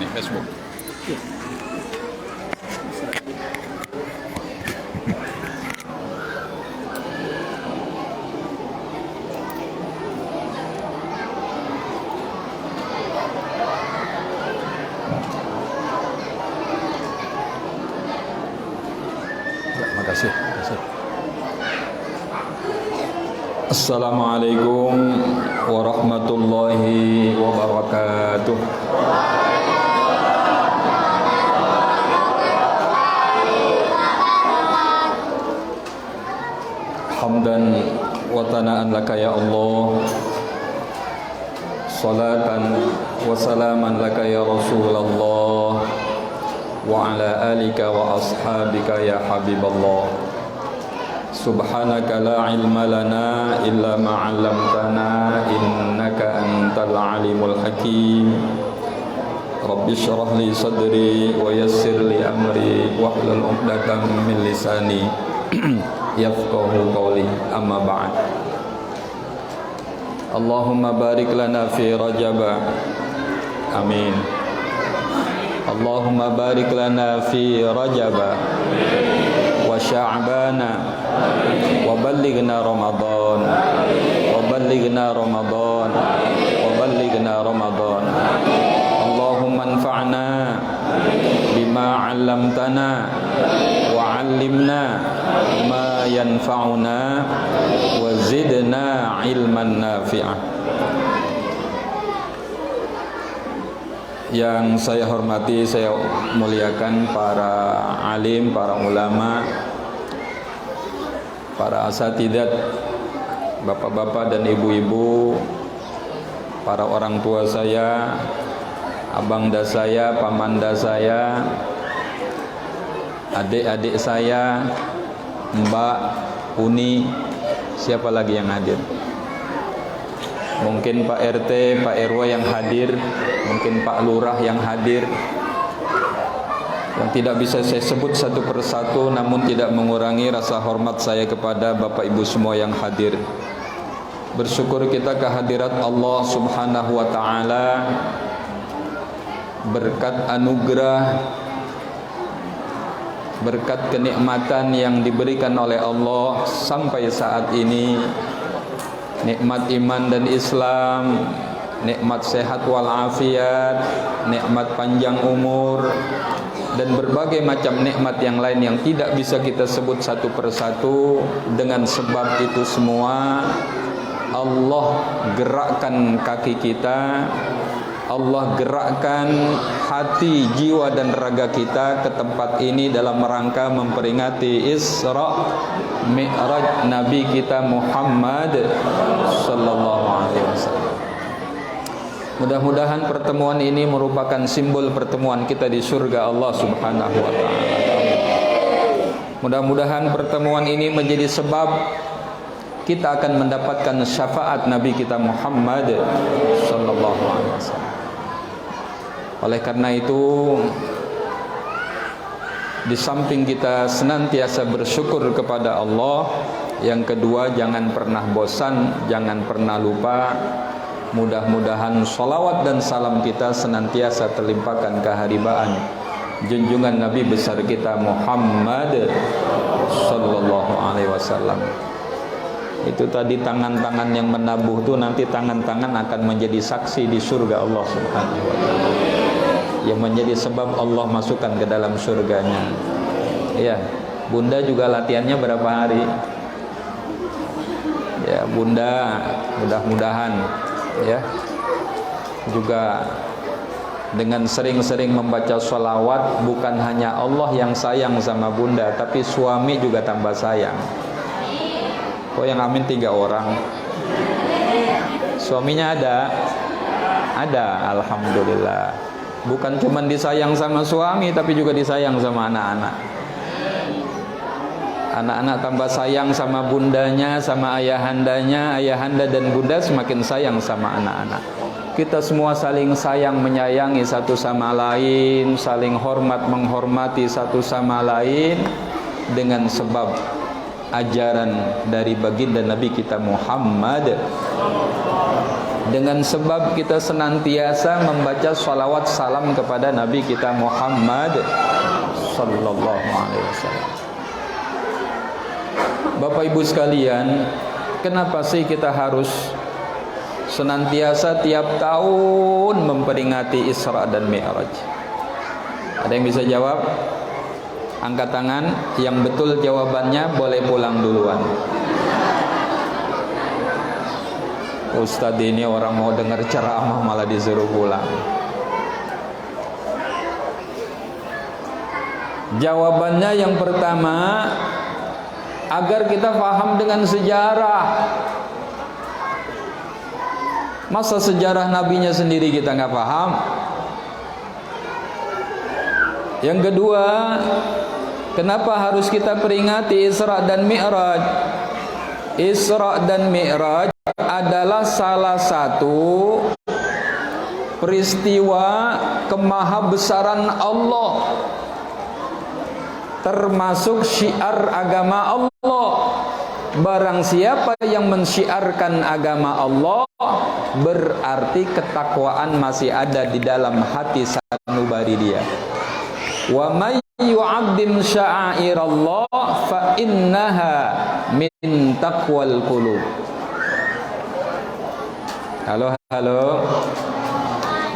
nih Facebook? Ya, makasih. Assalamualaikum warahmatullahi wabarakatuh. Hamdan wa thana'an laka ya Allah, salatan wa salaman laka ya Rasulullah, wa ala alika wa ashabika ya Habiballah. Subhanaka la ilma lana illa ma 'allamtana innaka antal alimul hakim. Rabbi shrah li sadri wa yassir li amri wahlul 'uqdatam min lisani yafqahu qawli, amma ba'd. Allahumma barik lana fi Rajab, amin. Allahumma barik lana fi Rajab wa Sya'bana wa ballighna Ramadan wa ballighna Ramadan wa ballighna Ramadan. Allahumma anfa'na bima 'allamtana wa 'allimna ma yanfa'una wa zidna ilman nafi'ah. Yang saya hormati, saya muliakan para alim, para ulama, para asatidzat, bapak-bapak dan ibu-ibu, para orang tua saya, abangda saya, pamanda saya, adik-adik saya, Mbak, Uni, siapa lagi yang hadir? Mungkin Pak RT, Pak RW yang hadir, mungkin Pak Lurah yang hadir, yang tidak bisa saya sebut satu persatu, namun tidak mengurangi rasa hormat saya kepada Bapak Ibu semua yang hadir. Bersyukur kita kehadirat Allah Subhanahu wa ta'ala, berkat anugerah, berkat kenikmatan yang diberikan oleh Allah sampai saat ini, nikmat iman dan Islam, nikmat sehat walafiat, nikmat panjang umur, dan berbagai macam nikmat yang lain yang tidak bisa kita sebut satu persatu. Dengan sebab itu semua, Allah gerakkan kaki kita, Allah gerakkan hati, jiwa dan raga kita ke tempat ini dalam rangka memperingati Isra Mi'raj Nabi kita Muhammad sallallahu alaihi wasallam. Mudah-mudahan pertemuan ini merupakan simbol pertemuan kita di surga Allah Subhanahu wa taala. Mudah-mudahan pertemuan ini menjadi sebab kita akan mendapatkan syafaat Nabi kita Muhammad sallallahu alaihi wasallam. Oleh karena itu, di samping kita senantiasa bersyukur kepada Allah, yang kedua jangan pernah bosan, jangan pernah lupa. Mudah-mudahan salawat dan salam kita senantiasa terlimpahkan keharibaan junjungan Nabi besar kita Muhammad sallallahu alaihi wasallam. Itu tadi tangan-tangan yang menabuh itu nanti tangan-tangan akan menjadi saksi di surga Allah Subhanahu wa taala, yang menjadi sebab Allah masukkan ke dalam surganya. Ya, Bunda juga latihannya berapa hari? Ya, Bunda mudah-mudahan ya juga dengan sering-sering membaca sholawat, bukan hanya Allah yang sayang sama Bunda, tapi suami juga tambah sayang. Oh, yang amin 3 orang. Suaminya ada? Ada, alhamdulillah. Bukan cuma disayang sama suami, tapi juga disayang sama anak-anak. Anak-anak tambah sayang sama bundanya, sama ayahandanya. Ayahanda dan bunda semakin sayang sama anak-anak. Kita semua saling sayang menyayangi satu sama lain, saling hormat menghormati satu sama lain, dengan sebab ajaran dari baginda Nabi kita Muhammad. dengan sebab kita senantiasa membaca salawat salam kepada Nabi kita Muhammad sallallahu alaihi wasallam. Bapak Ibu sekalian, kenapa sih kita harus senantiasa tiap tahun memperingati Isra dan Mi'raj? Ada yang bisa jawab? Angkat tangan. Yang betul jawabannya boleh pulang duluan. Ustadz ini orang mau dengar ceramah malah disuruh pulang. Jawabannya yang pertama, agar kita paham dengan sejarah. Masa sejarah nabinya sendiri kita nggak paham? Yang kedua, kenapa harus kita peringati Isra dan Mi'raj? Isra dan Mi'raj adalah salah satu peristiwa kemahabesaran Allah, termasuk syiar agama Allah. Barang siapa yang mensyiarkan agama Allah, berarti ketakwaan masih ada di dalam hati sanubari dia. Wa may yu'azzim sya'airallah fa innaha min taqwal qulub. Halo, halo.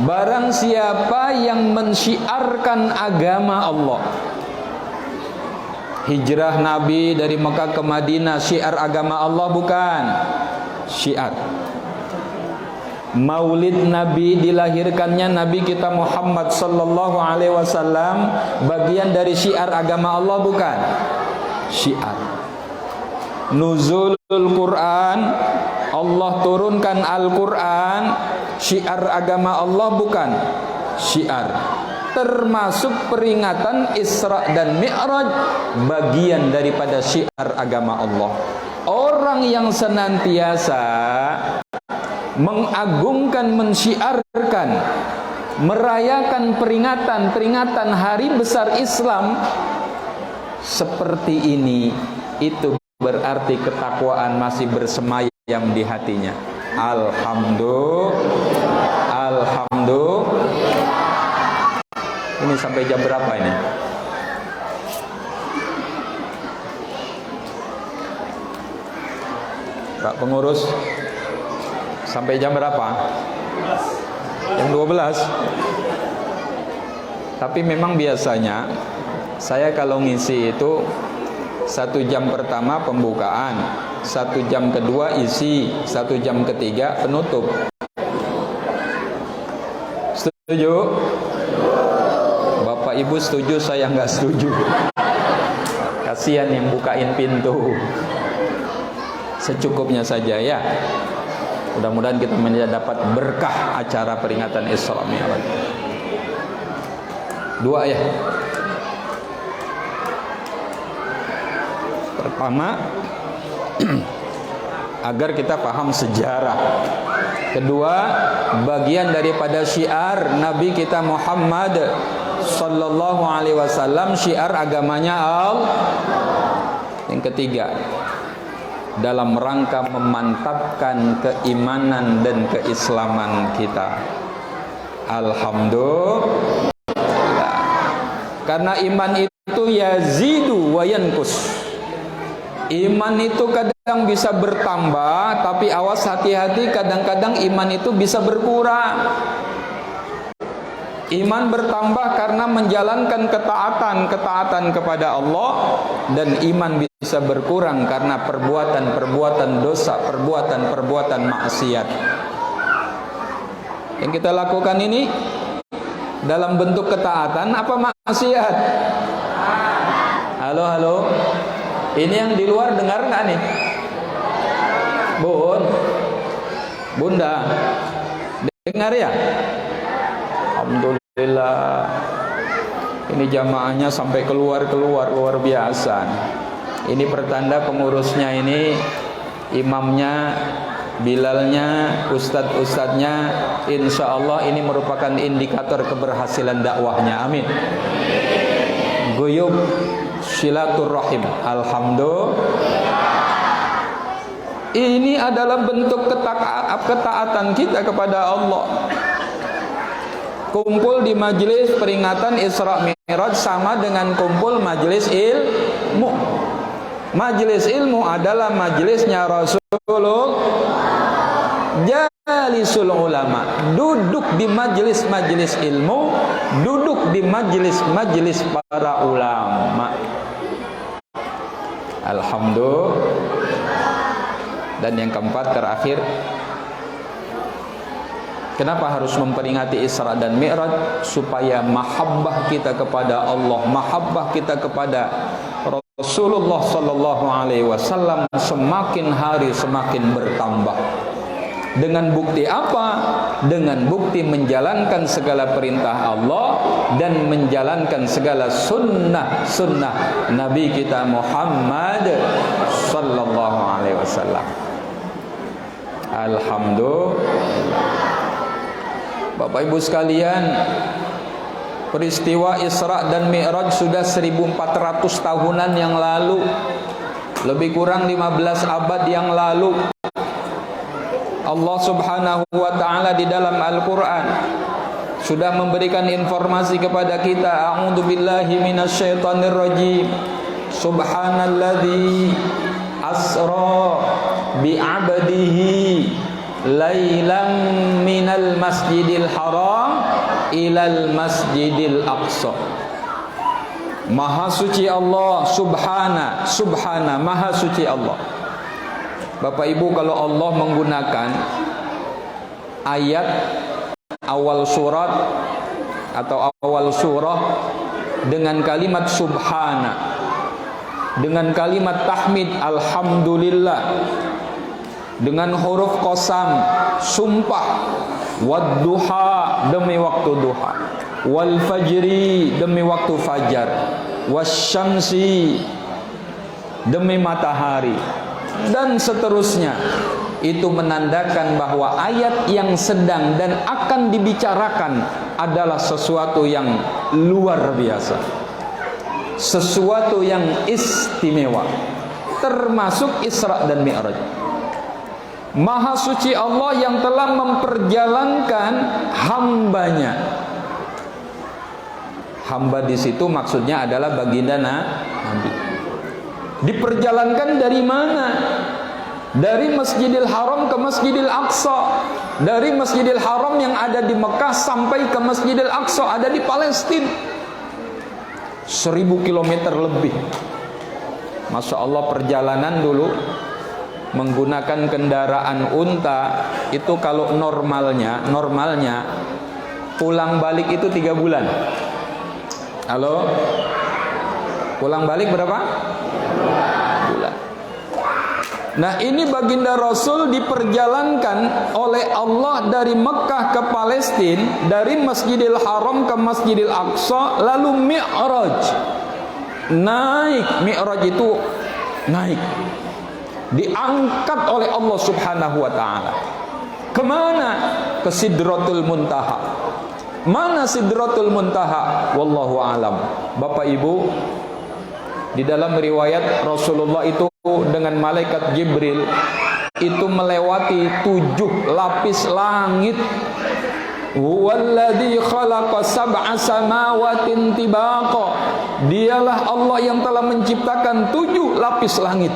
Barang siapa yang mensyiarkan agama Allah, hijrah Nabi dari Mekah ke Madinah, syiar agama Allah bukan? Syiar. Maulid Nabi, dilahirkannya Nabi kita Muhammad sallallahu alaihi wasallam, bagian dari syiar agama Allah bukan? Syiar. Nuzulul Quran, Allah turunkan Al-Quran, syiar agama Allah bukan? Syiar. Termasuk peringatan Isra dan Mi'raj, bagian daripada syiar agama Allah. Orang yang senantiasa mengagungkan, mensyiarkan, merayakan peringatan hari besar Islam seperti ini, itu berarti ketakwaan masih bersemayam di hatinya. Alhamdulillah. Ini sampai jam berapa ini? Pak pengurus, sampai jam berapa? Jam 12. Tapi memang biasanya saya kalau ngisi itu 1 jam pertama pembukaan, 1 jam kedua isi, 1 jam ketiga penutup. Setuju? Bapak Ibu setuju, saya nggak setuju. Kasihan yang bukain pintu. Secukupnya saja ya. Mudah-mudahan kita mendapat berkah acara peringatan Isra Mi'raj. 2 ya. Pertama, agar kita paham sejarah. Kedua, bagian daripada syiar Nabi kita Muhammad sallallahu alaihi wasallam, syiar agamanya Allah. Yang ketiga, dalam rangka memantapkan keimanan dan keislaman kita. Alhamdulillah. Karena iman itu yazidu wa yanqus. Iman itu kadang bisa bertambah, tapi awas hati-hati, kadang-kadang iman itu bisa berkurang. Iman bertambah karena menjalankan ketaatan kepada Allah, dan iman bisa berkurang karena perbuatan-perbuatan dosa, perbuatan-perbuatan maksiat. Yang kita lakukan ini dalam bentuk ketaatan apa maksiat? Halo, halo. Ini yang di luar dengar nggak nih? Bunda, dengar ya? Alhamdulillah. Ini jamaahnya sampai keluar luar biasa. Ini pertanda pengurusnya ini, imamnya, bilalnya, ustadz-ustadznya, insya Allah ini merupakan indikator keberhasilan dakwahnya. Amin. Guyub silaturrahim. Alhamdulillah. Ini adalah bentuk ketaatan kita kepada Allah. Kumpul di majelis peringatan Isra Mi'raj sama dengan kumpul majelis ilmu. Majelis ilmu adalah majelisnya Rasulullah. Jalisul ulama, duduk di majelis-majelis ilmu, duduk di majelis-majelis para ulama. Alhamdulillah. Dan yang keempat terakhir, kenapa harus memperingati Isra dan Mi'raj? Supaya mahabbah kita kepada Allah, mahabbah kita kepada Rasulullah sallallahu alaihi wasallam semakin hari semakin bertambah. Dengan bukti apa? Dengan bukti menjalankan segala perintah Allah dan menjalankan segala sunnah Nabi kita Muhammad sallallahu alaihi wasallam. Alhamdulillah. Bapak Ibu sekalian, peristiwa Isra dan Mi'raj sudah 1400 tahunan yang lalu, lebih kurang 15 abad yang lalu. Allah Subhanahu wa taala di dalam Al-Qur'an sudah memberikan informasi kepada kita. A'udzubillahi minasyaitonir rajim. Subhanalladzi asra bi'abdihi lailan minal masjidil haram ilal masjidil aqsa. Maha suci Allah, subhana, maha suci Allah. Bapak Ibu, kalau Allah menggunakan ayat awal surat atau awal surah dengan kalimat subhana, dengan kalimat tahmid alhamdulillah, dengan huruf qasam sumpah, wadduha demi waktu duha, wal fajri demi waktu fajar, wasyamsi demi matahari, dan seterusnya. Itu menandakan bahwa ayat yang sedang dan akan dibicarakan adalah sesuatu yang luar biasa, sesuatu yang istimewa, termasuk Isra dan Mi'raj. Maha suci Allah yang telah memperjalankan hambanya. Hamba di situ maksudnya adalah baginda Nabi. Diperjalankan dari mana? Dari Masjidil Haram ke Masjidil Aqsa. Dari Masjidil Haram yang ada di Mekah sampai ke Masjidil Aqsa ada di Palestina. 1000 kilometer lebih. Masya Allah, perjalanan dulu menggunakan kendaraan unta itu kalau normalnya pulang balik itu 3 bulan. Halo? Pulang balik berapa? Bulan. Nah, ini baginda Rasul diperjalankan oleh Allah dari Mekah ke Palestina, dari Masjidil Haram ke Masjidil Aqsa, lalu Mi'raj. Naik, Mi'raj itu naik. Diangkat oleh Allah Subhanahu wa taala. Kemana? Ke Sidratul Muntaha. Mana Sidratul Muntaha? Wallahu alam. Bapak Ibu, di dalam riwayat Rasulullah itu dengan malaikat Jibril itu melewati 7 lapis langit. Walladzi khalaqa sab'a samawatin tibaqa. Dialah Allah yang telah menciptakan 7 lapis langit.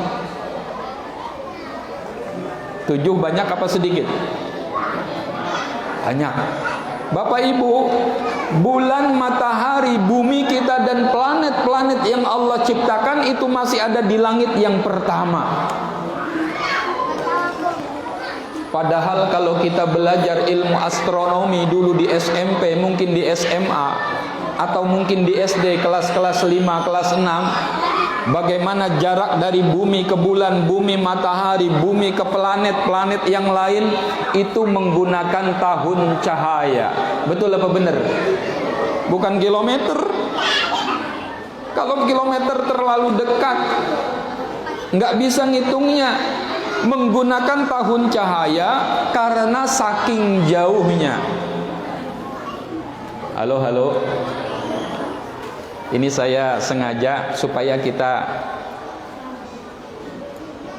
7 banyak apa sedikit? Banyak. Bapak Ibu, bulan, matahari, bumi kita dan planet-planet yang Allah ciptakan itu masih ada di langit yang pertama. Padahal kalau kita belajar ilmu astronomi dulu di SMP, mungkin di SMA, atau mungkin di SD kelas-kelas 5, kelas 6, bagaimana jarak dari bumi ke bulan, bumi matahari, bumi ke planet-planet yang lain itu menggunakan tahun cahaya. Betul apa benar? Bukan kilometer. Kalau kilometer terlalu dekat, nggak bisa ngitungnya. Menggunakan tahun cahaya karena saking jauhnya. Halo. Ini saya sengaja supaya kita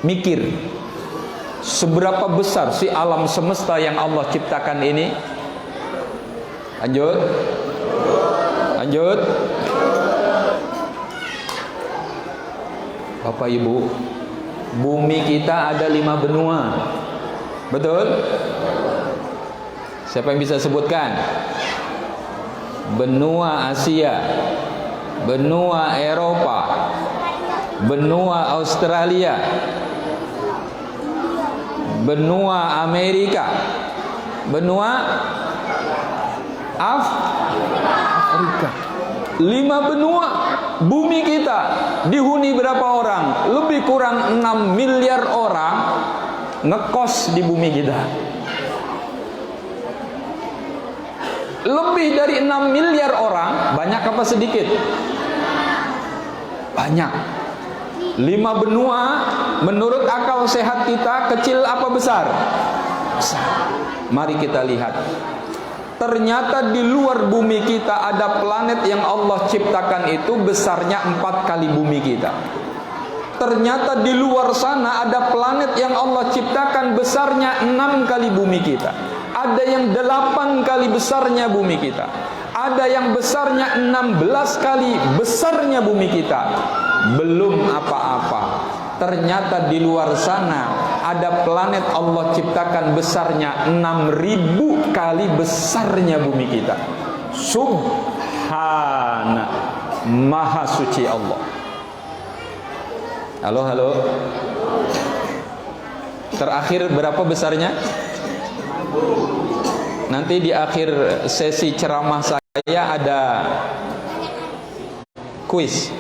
mikir. Seberapa besar si alam semesta yang Allah ciptakan ini? Lanjut. Lanjut. Bapak Ibu, bumi kita ada 5 benua. Betul? Siapa yang bisa sebutkan? Benua Asia, benua Eropa, benua Australia, benua Amerika, benua Afrika. 5 benua. Bumi kita dihuni berapa orang? Lebih kurang 6 miliar orang ngekos di bumi kita. Lebih dari 6 miliar orang. Banyak apa sedikit? Banyak. 5 benua menurut akal sehat kita kecil apa besar? Besar. Mari kita lihat. Ternyata di luar bumi kita ada planet yang Allah ciptakan itu besarnya 4 kali bumi kita. Ternyata di luar sana ada planet yang Allah ciptakan besarnya 6 kali bumi kita. Ada yang 8 kali besarnya bumi kita. Ada yang besarnya 16 kali besarnya bumi kita. Belum apa-apa. Ternyata di luar sana ada planet Allah ciptakan besarnya 6.000 kali besarnya bumi kita. Subhana, maha suci Allah. Halo, halo. Terakhir berapa besarnya? Nanti di akhir sesi ceramah saya ada kuis.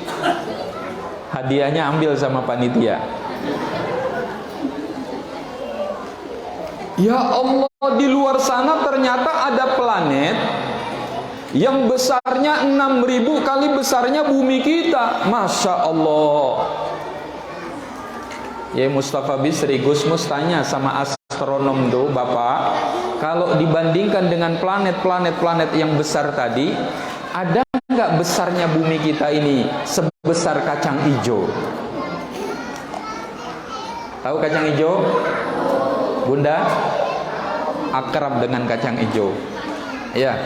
Hadiahnya ambil sama panitia. Ya Allah, di luar sana ternyata ada planet yang besarnya 6.000 kali besarnya bumi kita. Masya Allah. Ya Mustafa Bisri Gusmus tanya sama astronom do, Bapak, kalau dibandingkan dengan planet-planet yang besar tadi, ada nggak besarnya bumi kita ini sebesar kacang hijau? Tahu kacang hijau? Bunda akrab dengan kacang hijau. Ya,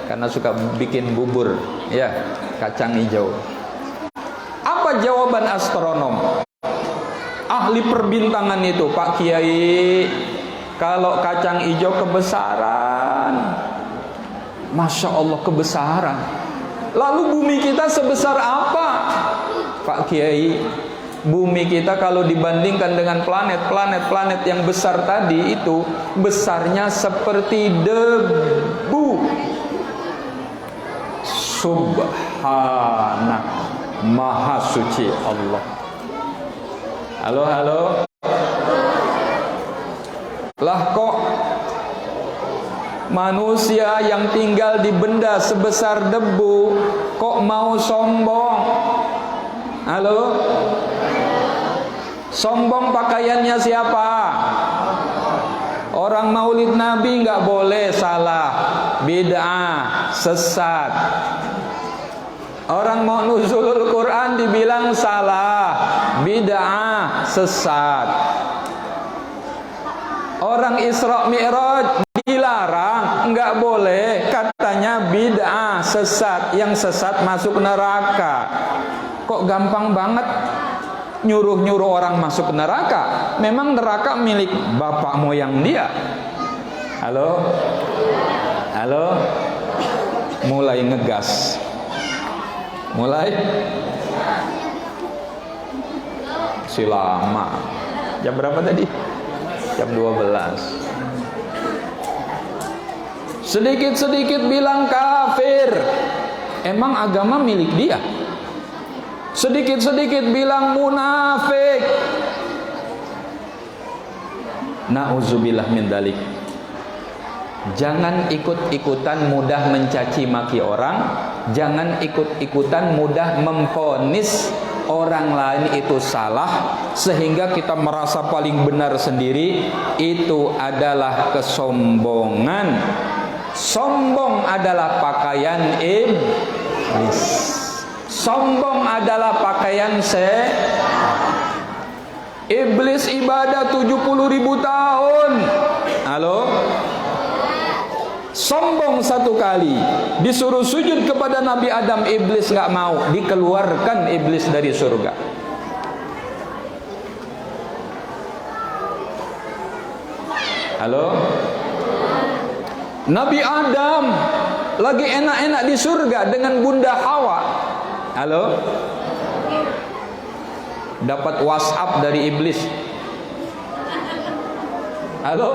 karena suka bikin bubur. Ya, kacang hijau. Apa jawaban astronom? Ahli perbintangan itu, Pak Kiai, kalau kacang hijau kebesaran. Masya Allah, kebesaran. Lalu bumi kita sebesar apa? Pak Kiai, bumi kita kalau dibandingkan dengan planet yang besar tadi itu besarnya seperti debu. Subhana, maha suci Allah. Halo, halo. Lah kok manusia yang tinggal di benda sebesar debu kok mau sombong? Halo? Sombong pakaiannya siapa? Orang maulid Nabi nggak boleh, salah, bid'ah, sesat. Orang mau nuzulul Quran dibilang salah, bid'ah, sesat. Orang Isra Mi'raj dilarang, nggak boleh, katanya bid'ah, sesat. Yang sesat masuk neraka. Kok gampang banget nyuruh-nyuruh orang masuk neraka? Memang neraka milik bapak moyang dia. Halo? Halo? Mulai ngegas. Mulai si lama. Jam berapa tadi? Jam 12. Sedikit-sedikit bilang kafir. Emang agama milik dia? Sedikit-sedikit bilang munafik. Na'udzubillah min dalik. Jangan ikut-ikutan mudah mencaci maki orang. Jangan ikut-ikutan mudah memvonis orang lain itu salah sehingga kita merasa paling benar sendiri. Itu adalah kesombongan. Sombong adalah pakaian iblis. Sombong adalah pakaian Iblis ibadah 70.000 tahun. Halo? Sombong satu kali, disuruh sujud kepada Nabi Adam, iblis nggak mau, dikeluarkan iblis dari surga. Halo? Nabi Adam lagi enak-enak di surga dengan Bunda Hawa. Halo? Dapat WhatsApp dari iblis. Halo?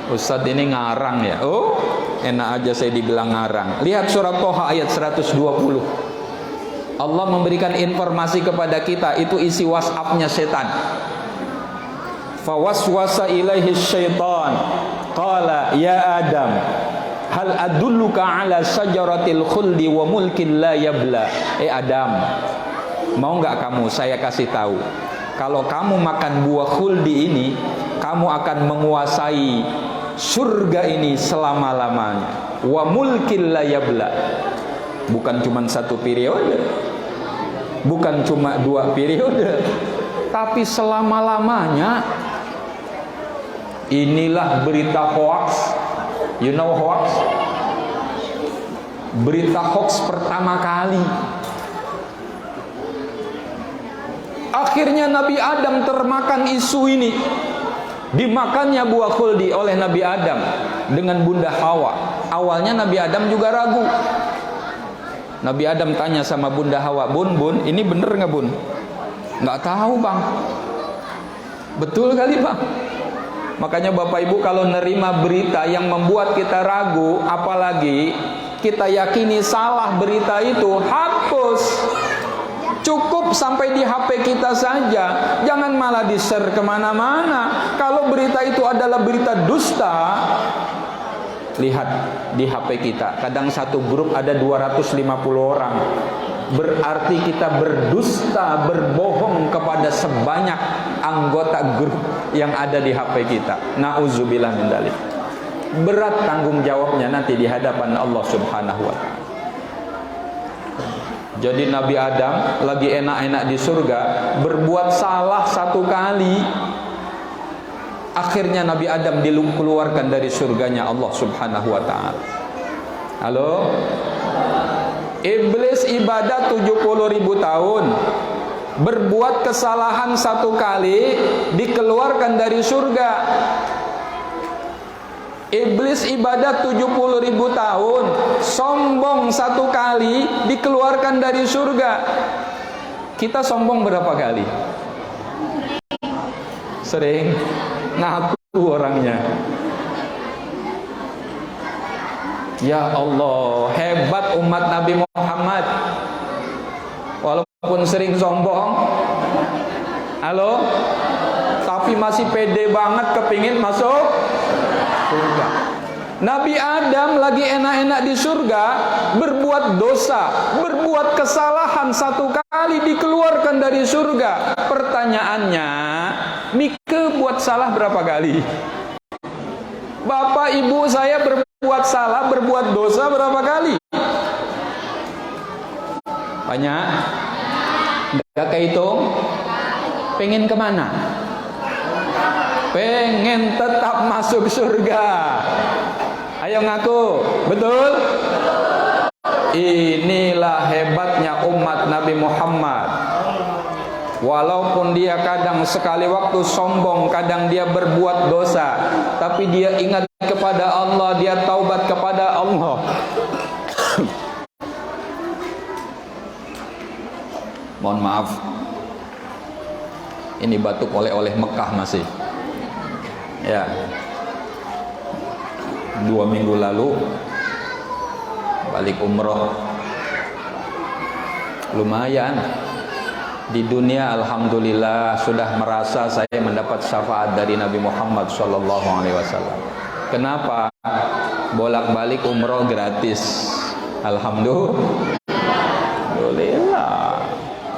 Ustadz ini ngarang ya. Oh, enak aja saya dibilang ngarang. Lihat surat Toha ayat 120. Allah memberikan informasi kepada kita, itu isi WhatsApp-nya setan. Fawaswasa ilaihi syaitan qala ya Adam hal adulluka ala syajaratil khuldi wa mulkin la yabla. Adam, mau nggak kamu saya kasih tahu, kalau kamu makan buah khuldi ini, kamu akan menguasai surga ini selama-lamanya. Wa mulkin la yabla. Bukan cuma satu periode, bukan cuma 2 periode, tapi selama-lamanya. Inilah berita hoax. You know hoax? Berita hoax pertama kali. Akhirnya Nabi Adam termakan isu ini. Dimakannya buah khuldi oleh Nabi Adam dengan Bunda Hawa. Awalnya Nabi Adam juga ragu. Nabi Adam tanya sama Bunda Hawa, Bun, ini bener nggak Bun? Nggak tahu Bang. Betul kali Bang. Makanya Bapak Ibu kalau nerima berita yang membuat kita ragu, apalagi kita yakini salah berita itu, hapus. Cukup sampai di HP kita saja, jangan malah di-share kemana-mana. Kalau berita itu adalah berita dusta, lihat di HP kita, kadang satu grup ada 250 orang. Berarti kita berdusta, berbohong kepada sebanyak anggota grup yang ada di HP kita. Nauzubillah min dzalik. Berat tanggung jawabnya nanti di hadapan Allah Subhanahu wa taala. Jadi Nabi Adam lagi enak-enak di surga, berbuat salah satu kali, akhirnya Nabi Adam dikeluarkan dari surganya Allah Subhanahu wa taala. Halo? Iblis ibadah 70.000 tahun, berbuat kesalahan satu kali, dikeluarkan dari surga. Iblis ibadah 70.000 tahun, sombong satu kali, dikeluarkan dari surga. Kita sombong berapa kali? Sering ngaku orangnya. Ya Allah, hebat umat Nabi Muhammad. Walaupun sering sombong, halo, tapi masih pede banget kepingin masuk surga. Nabi Adam lagi enak-enak di surga, berbuat dosa, berbuat kesalahan satu kali, dikeluarkan dari surga. Pertanyaannya, Mike buat salah berapa kali? Bapak ibu saya berbuat salah, berbuat dosa berapa kali? Banyak. Gak kehitung. Pengen kemana? Pengen tetap masuk surga. Ayo ngaku, betul? Inilah hebatnya umat Nabi Muhammad. Walaupun dia kadang sekali waktu sombong, kadang dia berbuat dosa, tapi dia ingat kepada Allah, dia taubat kepada Allah. Mohon maaf, ini batuk oleh-oleh Mekah masih. Ya, 2 minggu lalu balik umroh, lumayan. Di dunia alhamdulillah sudah merasa saya mendapat syafaat dari Nabi Muhammad SAW. Kenapa? Bolak-balik umroh gratis. Alhamdulillah.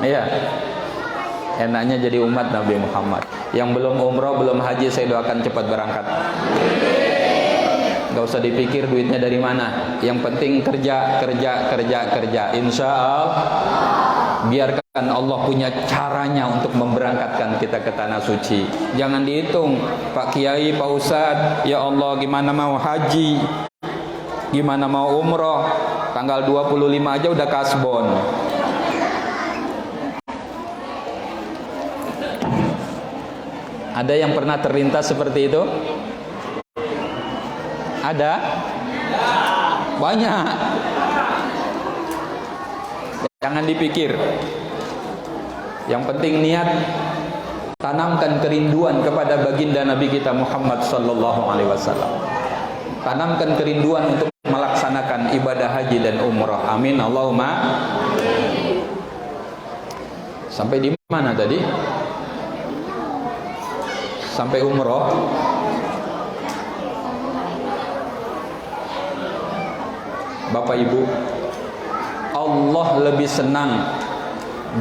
Iya. Enaknya jadi umat Nabi Muhammad. Yang belum umroh, belum haji, saya doakan cepat berangkat. Gak usah dipikir duitnya dari mana. Yang penting kerja. Insya Allah. Biarkan Allah punya caranya untuk memberangkatkan kita ke tanah suci. Jangan dihitung, Pak Kiai, Pak Ustadz, ya Allah gimana mau haji, gimana mau umroh, tanggal 25 aja udah kasbon. Ada yang pernah terlintas seperti itu? Ada? Banyak. Jangan dipikir. Yang penting niat, tanamkan kerinduan kepada baginda Nabi kita Muhammad sallallahu alaihi wasallam. Tanamkan kerinduan untuk melaksanakan ibadah haji dan umrah. Amin Allahumma. Sampai di mana tadi? Sampai umrah. Bapak Ibu, Allah lebih senang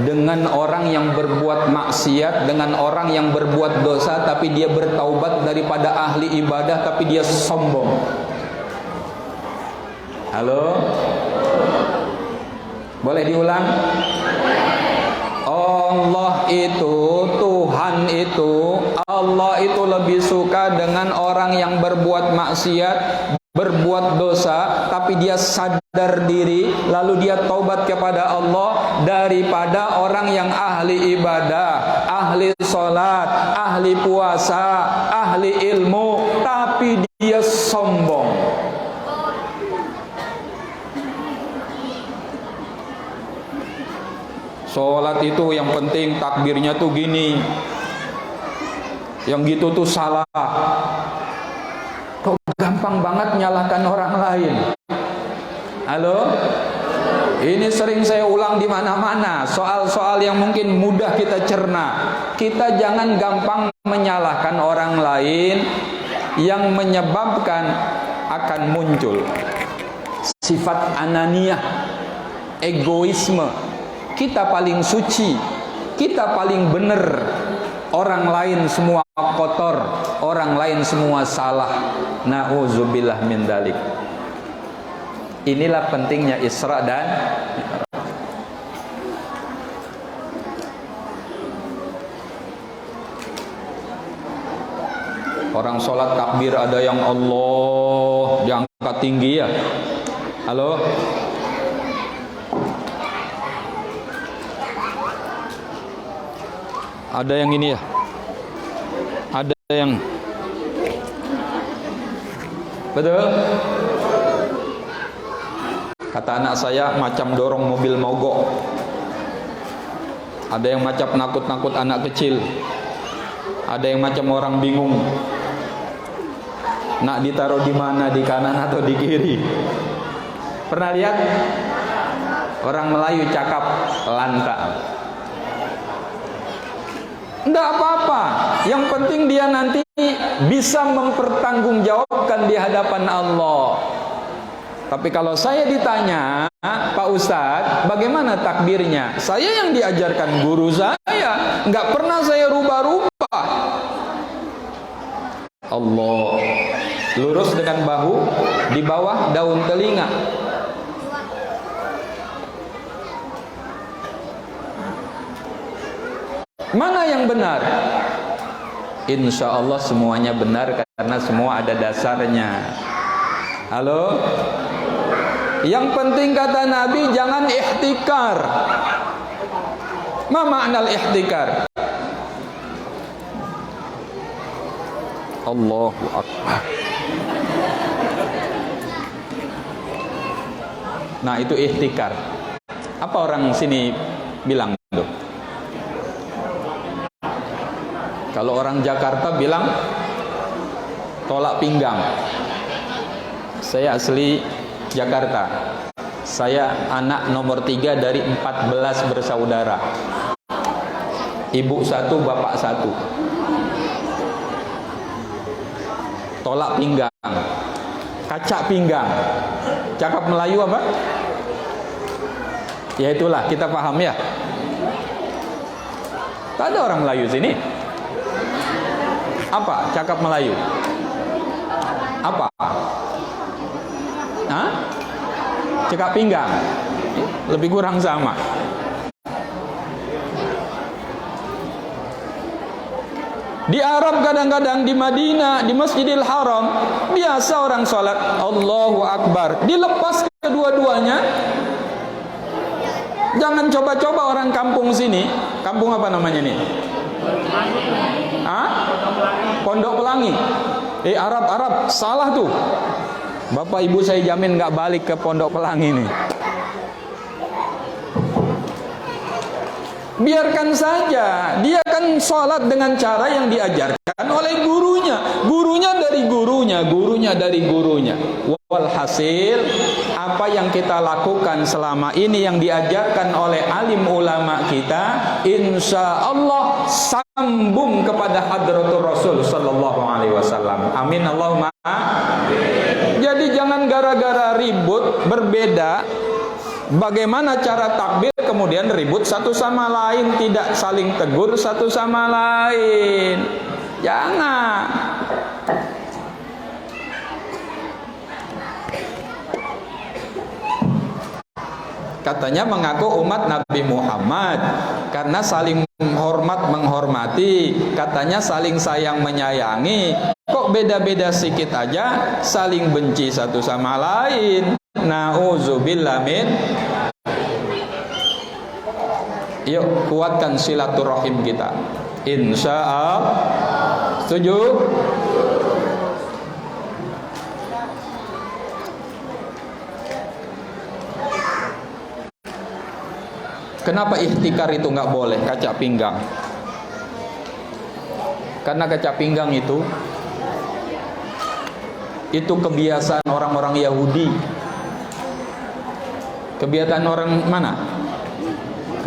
dengan orang yang berbuat maksiat, dengan orang yang berbuat dosa tapi dia bertaubat, daripada ahli ibadah tapi dia sombong. Halo? Boleh diulang? Allah itu, Tuhan itu, Allah itu lebih suka dengan orang yang berbuat maksiat, berbuat dosa tapi dia sadar diri lalu dia taubat kepada Allah, daripada orang yang ahli ibadah, ahli sholat, ahli puasa, ahli ilmu tapi dia sombong. Sholat itu yang penting takbirnya tuh gini, yang gitu tuh salah. Kok gampang banget nyalahkan orang lain? Halo? Ini sering saya ulang di mana-mana, soal-soal yang mungkin mudah kita cerna. Kita jangan gampang menyalahkan orang lain, yang menyebabkan akan muncul sifat ananiah, egoisme. Kita paling suci, kita paling benar, orang lain semua kotor, orang lain semua salah. Na'udzubillah min dzalik. Inilah pentingnya Isra dan orang sholat takbir ada yang Allah diangkat tinggi ya. Halo? Ada yang ini ya? Ada yang betul? Kata anak saya macam dorong mobil mogok. Ada yang macam nakut-nakut anak kecil. Ada yang macam orang bingung. Nak ditaruh di mana, di kanan atau di kiri? Pernah lihat? Orang Melayu cakap lantang. Enggak apa-apa, yang penting dia nanti bisa mempertanggungjawabkan di hadapan Allah. Tapi kalau saya ditanya, Pak Ustadz, bagaimana takbirnya? Saya yang diajarkan guru saya, enggak pernah saya rubah-rubah. Allah, lurus dengan bahu, di bawah daun telinga. Mana yang benar? Insya Allah semuanya benar karena semua ada dasarnya. Halo? Yang penting kata Nabi jangan ihtikar. Ma ma'nal ihtikar? Allahu Akbar. Nah itu ihtikar. Apa orang sini bilang tuh? Kalau orang Jakarta bilang tolak pinggang. Saya asli Jakarta. Saya anak nomor 3 dari 14 bersaudara. Ibu 1, bapak 1. Tolak pinggang, kaca pinggang. Cakap Melayu apa? Ya itulah, kita paham ya. Tak ada orang Melayu sini. Apa cakap Melayu? Apa? Hah? Cakap pinggang. Lebih kurang sama. Di Arab kadang-kadang, di Madinah, di Masjidil Haram, biasa orang sholat Allahu Akbar, dilepas kedua-duanya. Jangan coba-coba orang kampung sini. Kampung apa namanya nih? Pondok Pelangi. Arab, salah tuh. Bapak ibu saya jamin nggak balik ke Pondok Pelangi nih. Biarkan saja, dia kan sholat dengan cara yang diajarkan oleh gurunya. Gurunya dari gurunya. Walhasil, apa yang kita lakukan selama ini yang diajarkan oleh alim ulama kita, insya Allah sambung kepada hadratul Rasul sallallahu alaihi wasallam. Amin Allahumma. Jadi jangan gara-gara ribut berbeda bagaimana cara takbir kemudian ribut satu sama lain, tidak saling tegur satu sama lain. Jangan. Katanya mengaku umat Nabi Muhammad karena saling menghormati, katanya saling sayang menyayangi. Kok beda-beda sedikit aja saling benci satu sama lain. Nauzubillah min. Yuk kuatkan silaturahim kita. Insyaallah. Setuju? Kenapa ihtikar itu nggak boleh? Kaca pinggang. Karena kaca pinggang itu kebiasaan orang-orang Yahudi. Kebiasaan orang mana?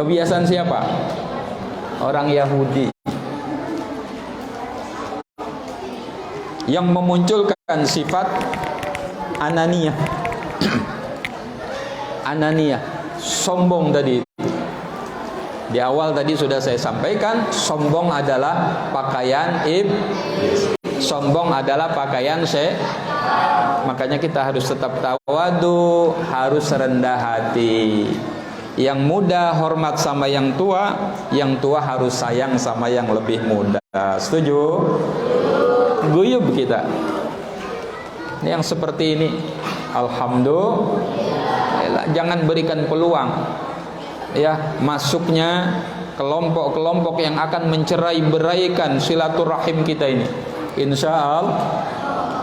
Kebiasaan siapa? Orang Yahudi. Yang memunculkan sifat ananiyah. Ananiyah, sombong tadi. Di awal tadi sudah saya sampaikan, sombong adalah pakaian iblis. Sombong adalah pakaian makanya kita harus tetap tawadu, harus rendah hati. Yang muda hormat sama yang tua harus sayang sama yang lebih muda. Setuju? Guyub kita. Ini yang seperti ini, alhamdulillah, jangan berikan peluang ya masuknya kelompok-kelompok yang akan mencerai-beraikan silaturahim kita ini. Insya Allah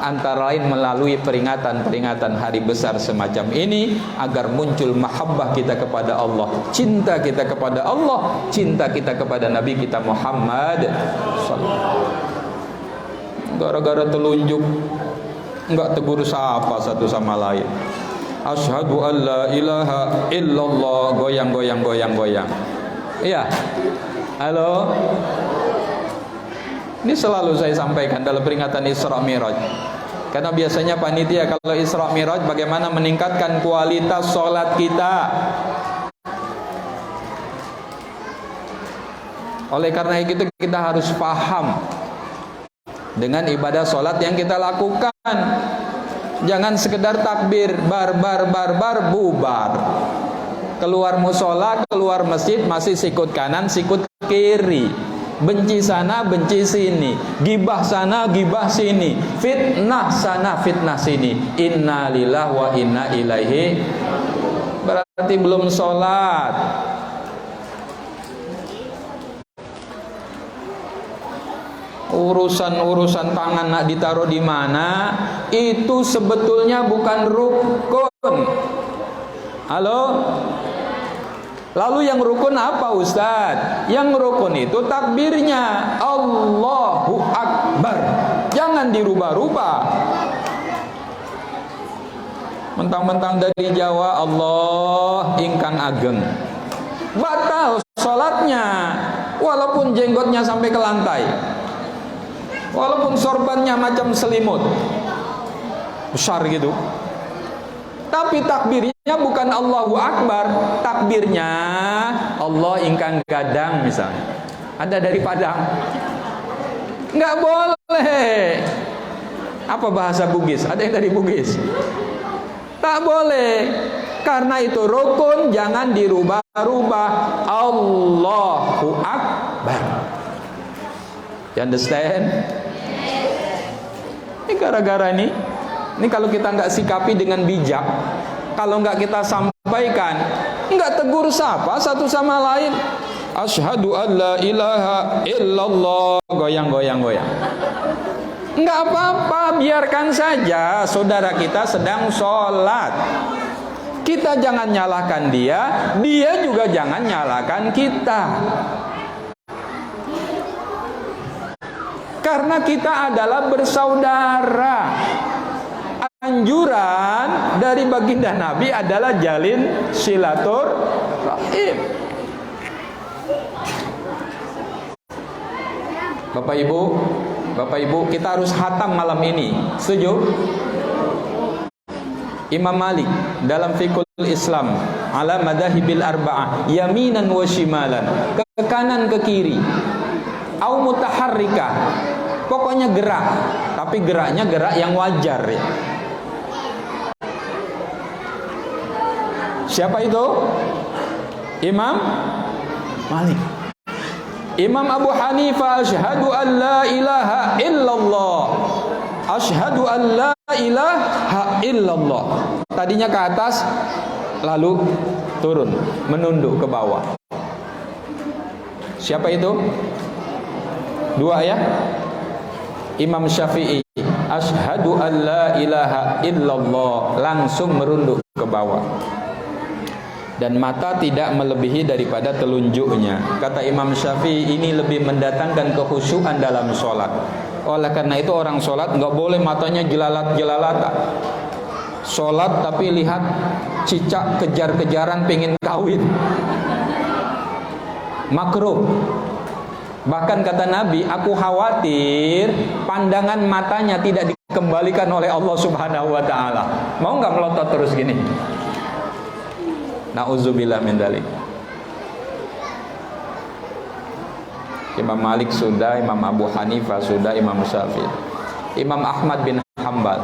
antara lain melalui peringatan-peringatan hari besar semacam ini agar muncul mahabbah kita kepada Allah, cinta kita kepada Allah, cinta kita kepada Nabi kita Muhammad. Gara-gara telunjuk enggak tegur sapa satu sama lain. Asyhadu an la ilaha illallah, goyang. Iya. Halo. Ini selalu saya sampaikan dalam peringatan Isra Mi'raj. Karena biasanya panitia kalau Isra Mi'raj bagaimana meningkatkan kualitas sholat kita. Oleh karena itu kita harus paham dengan ibadah sholat yang kita lakukan. Jangan sekedar takbir bar bubar. Keluar musola, keluar masjid masih sikut kanan, sikut kiri. Benci sana, benci sini. Gibah sana, gibah sini. Fitnah sana, fitnah sini. Inna lillahi wa inna ilaihi. Berarti belum sholat. Urusan tangan nak ditaruh di mana itu sebetulnya bukan rukun. Halo? Lalu yang rukun apa Ustaz? Yang rukun itu takbirnya Allahu Akbar. Jangan dirubah-rubah. Mentang-mentang dari Jawa Allah ingkang ageng, batal sholatnya. Walaupun jenggotnya sampai ke lantai, walaupun sorbannya macam selimut besar gitu, tapi takbirnya bukan Allahu Akbar, takbirnya Allah ingkang gadang misalnya. Ada dari Padang, nggak boleh. Apa bahasa Bugis? Ada yang dari Bugis? Tak boleh. Karena itu rukun, jangan dirubah-rubah. Allahu Akbar. You understand? Ini gara-gara ini kalau kita nggak sikapi dengan bijak, kalau nggak kita sampaikan, nggak tegur sapa satu sama lain, asyhadu an la ilaha illallah, goyang. Nggak apa-apa, biarkan saja saudara kita sedang sholat. Kita jangan nyalahkan dia, dia juga jangan nyalahkan kita. Karena kita adalah bersaudara. Anjuran dari baginda Nabi adalah jalin silaturahim. Bapak Ibu, kita harus khatam malam ini. Setuju? Imam Malik dalam Fiqhul Islam ala madhahibil arba'ah, yaminan wa shimalan, ke kanan ke kiri, au mutaharrika, pokoknya gerak, tapi geraknya gerak yang wajar ya. Siapa itu? Imam Malik. Imam Abu Hanifah, asyhadu an la ilaha illallah, asyhadu an la ilaha illallah. Tadinya ke atas, lalu turun, menunduk ke bawah. Siapa itu? Dua ya. Imam Syafi'i, asyhadu an la ilaha illallah, langsung merunduk ke bawah. Dan mata tidak melebihi daripada telunjuknya. Kata Imam Syafi'i, ini lebih mendatangkan kekhusyuan dalam sholat. Oleh karena itu orang sholat nggak boleh matanya jelalat-jelalatan. Sholat tapi lihat cicak kejar-kejaran pengen kawin, makruh. Bahkan kata Nabi, aku khawatir pandangan matanya tidak dikembalikan oleh Allah Subhanahu wa ta'ala. Mau nggak melotot terus gini? Na'udzubillah min dzalik. Imam Malik sudah, Imam Abu Hanifah sudah, Imam Syafi'i. Imam Ahmad bin Hanbal,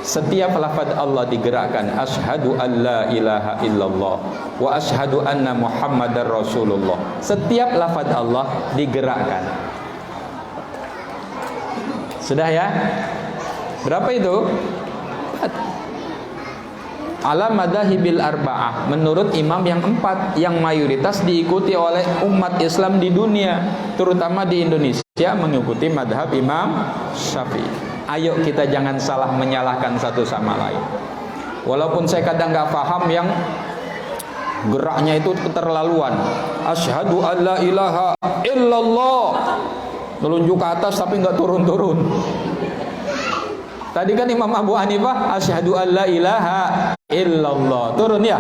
setiap lafaz Allah digerakkan, asyhadu an la ilaha illallah wa asyhadu anna Muhammadar Rasulullah. Setiap lafaz Allah digerakkan. Sudah ya? Berapa itu? Ala madhahibil arba'ah, menurut imam yang empat, yang mayoritas diikuti oleh umat Islam di dunia, terutama di Indonesia, mengikuti madhab Imam Syafi'i. Ayo kita jangan salah menyalahkan satu sama lain. Walaupun saya kadang nggak paham yang geraknya itu keterlaluan. Asyhadu an la ilaha illallah, telunjuk ke atas tapi nggak turun-turun. Tadi kan Imam Abu Hanifah, asyhadu an la ilaha illallah, turun ya.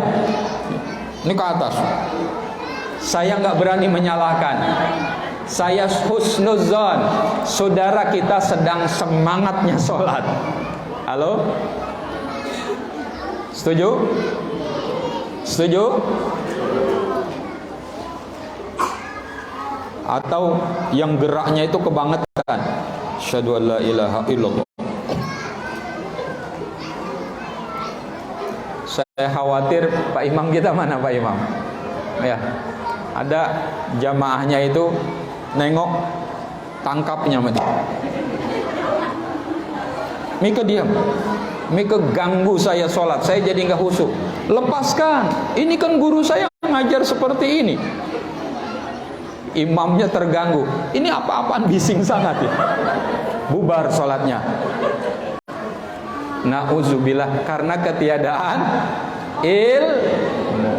Ini ke atas. Saya nggak berani menyalahkan. Saya husnuzon, saudara kita sedang semangatnya sholat. Halo? Setuju? Setuju? Atau yang geraknya itu kebangetan, asyhadu an la ilaha illallah. Saya khawatir Pak Imam kita mana Pak Imam? Ya, ada jamaahnya itu nengok tangkapnya mati. Mika diam, Mika ganggu saya sholat, saya jadi nggak khusyuk. Lepaskan, ini kan guru saya ngajar seperti ini. Imamnya terganggu, ini apa-apaan bising sangat ya. Bubar sholatnya. Na'udzubillah, karena ketiadaan ilmu.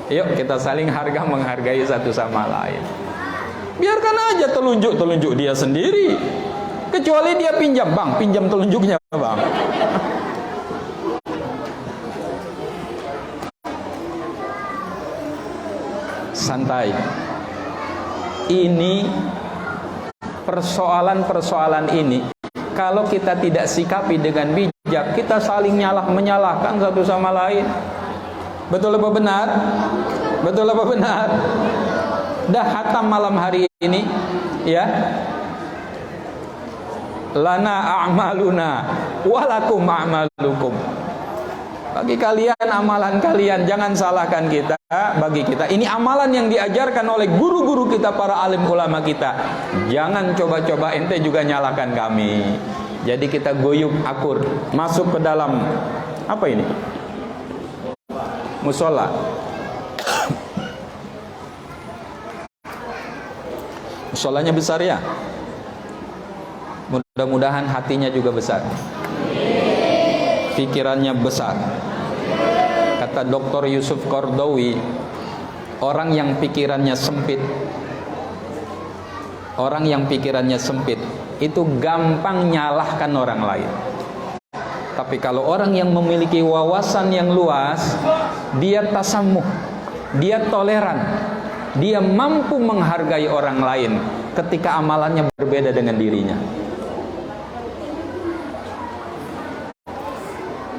Yuk kita saling harga menghargai satu sama lain. Biarkan aja telunjuk dia sendiri. Kecuali dia pinjam, bang, pinjam telunjuknya bang. Santai. Ini persoalan ini, kalau kita tidak sikapi dengan bijak, kita saling menyalahkan satu sama lain. Betul apa benar? Betul apa benar? Dah khatam malam hari ini ya. Lana a'maluna walakum a'malukum. Bagi kalian, amalan kalian, jangan salahkan kita. Bagi kita, ini amalan yang diajarkan oleh guru-guru kita, para alim ulama kita. Jangan coba-coba ente juga nyalakan kami. Jadi kita guyub akur, masuk ke dalam apa ini? Musola. Musolanya besar ya. Mudah-mudahan hatinya juga besar, pikirannya besar. Kata Dr. Yusuf Qaradawi, orang yang pikirannya sempit, itu gampang nyalahkan orang lain. Tapi kalau orang yang memiliki wawasan yang luas, dia tasamuh, dia toleran, dia mampu menghargai orang lain ketika amalannya berbeda dengan dirinya.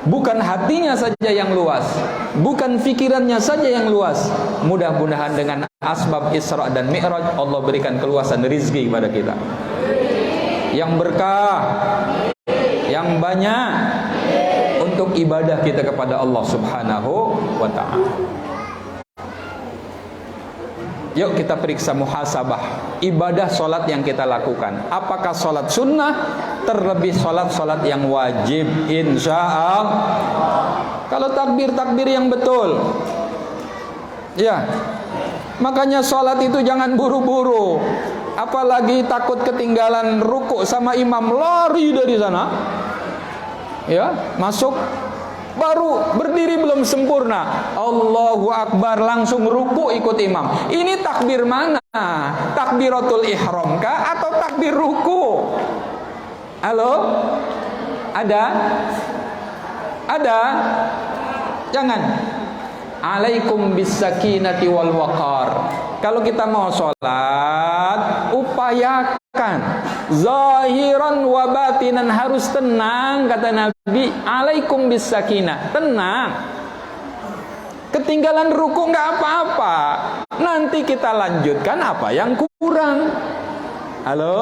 Bukan hatinya saja yang luas, bukan pikirannya saja yang luas. Mudah-mudahan dengan asbab Isra dan Mi'raj Allah berikan keluasan rezeki kepada kita, yang berkah, yang banyak untuk ibadah kita kepada Allah Subhanahu wa ta'ala. Yuk kita periksa muhasabah ibadah solat yang kita lakukan. Apakah solat sunnah, terlebih solat-solat yang wajib? Insya Allah. Kalau takbir yang betul, ya. Makanya solat itu jangan buru-buru. Apalagi takut ketinggalan ruku sama imam, lari dari sana, ya, masuk. Baru berdiri belum sempurna, Allahu Akbar, langsung ruku ikut imam. Ini takbir mana? Takbiratul ihram kah atau takbir ruku? Halo? Ada? Ada? Jangan. Alaikum bisakinati wal waqar. Kalau kita mau sholat, upayakan zahiran wa batinan, harus tenang. Kata Nabi, alaikum bisakinah, tenang. Ketinggalan ruku nggak apa-apa, nanti kita lanjutkan apa yang kurang. Halo?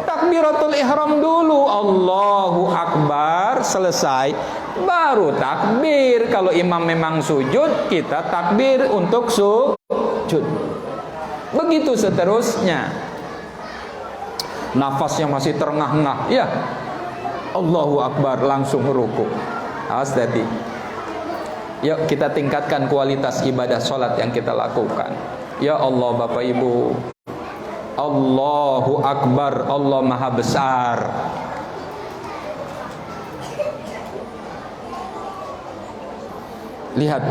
Takbiratul ihram dulu, Allahu Akbar, selesai, baru takbir. Kalau imam memang sujud, kita takbir untuk sujud. Begitu seterusnya. Nafasnya masih terengah-engah, ya, Allahu Akbar, langsung ruku. Awas tadi. Yuk kita tingkatkan kualitas ibadah sholat yang kita lakukan. Ya Allah, Bapak Ibu, Allahu Akbar, Allah Maha Besar. Lihat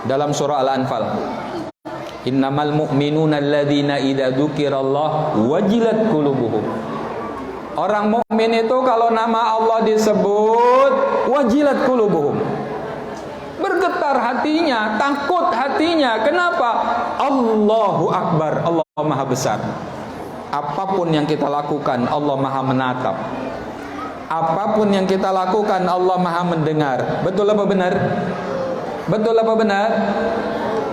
dalam surah Al-Anfal, innamal mu'minuna alladzina idza dzukirallah wajilat qulubuhum. Orang mukmin itu kalau nama Allah disebut, wajilat qulubuhum, bergetar hatinya, takut hatinya. Kenapa? Allahu Akbar, Allah Maha Besar. Apapun yang kita lakukan, Allah Maha menatap. Apapun yang kita lakukan, Allah Maha mendengar. Betul apa benar? Betul apa benar?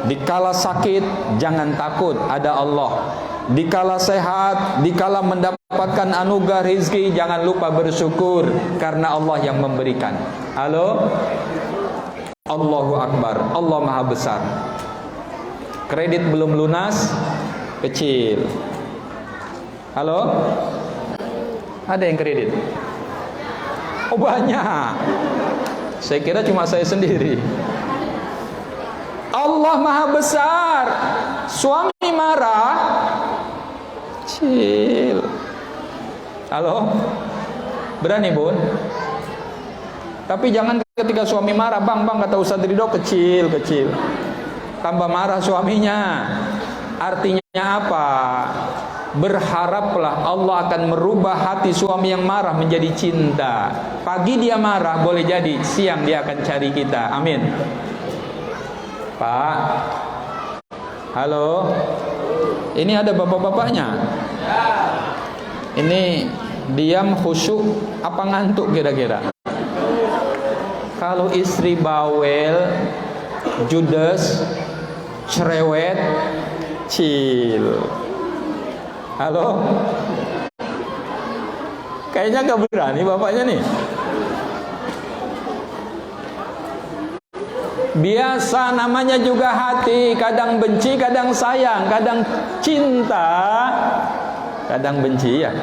Dikala sakit, jangan takut, ada Allah. Dikala sehat, dikala mendapatkan anugerah rezeki, jangan lupa bersyukur karena Allah yang memberikan. Halo? Allahu Akbar, Allah Maha Besar. Kredit belum lunas, kecil. Halo? Ada yang kredit? Oh banyak. Saya kira cuma saya sendiri. Allah Maha Besar. Suami marah, kecil. Halo? Berani bun? Tapi jangan ketika suami marah, bang kata Ustaz Ridho, kecil. Tambah marah suaminya. Artinya apa? Berharaplah Allah akan merubah hati suami yang marah menjadi cinta. Pagi dia marah, boleh jadi siang dia akan cari kita. Amin. Pak, halo, ini ada bapak-bapaknya. Ini diam, khusyuk, apa ngantuk kira-kira? Kalau istri bawel, judes, cerewet, chill. Halo? Kayaknya gak berani bapaknya nih. Biasa namanya juga hati, kadang benci, kadang sayang, kadang cinta, kadang benci ya.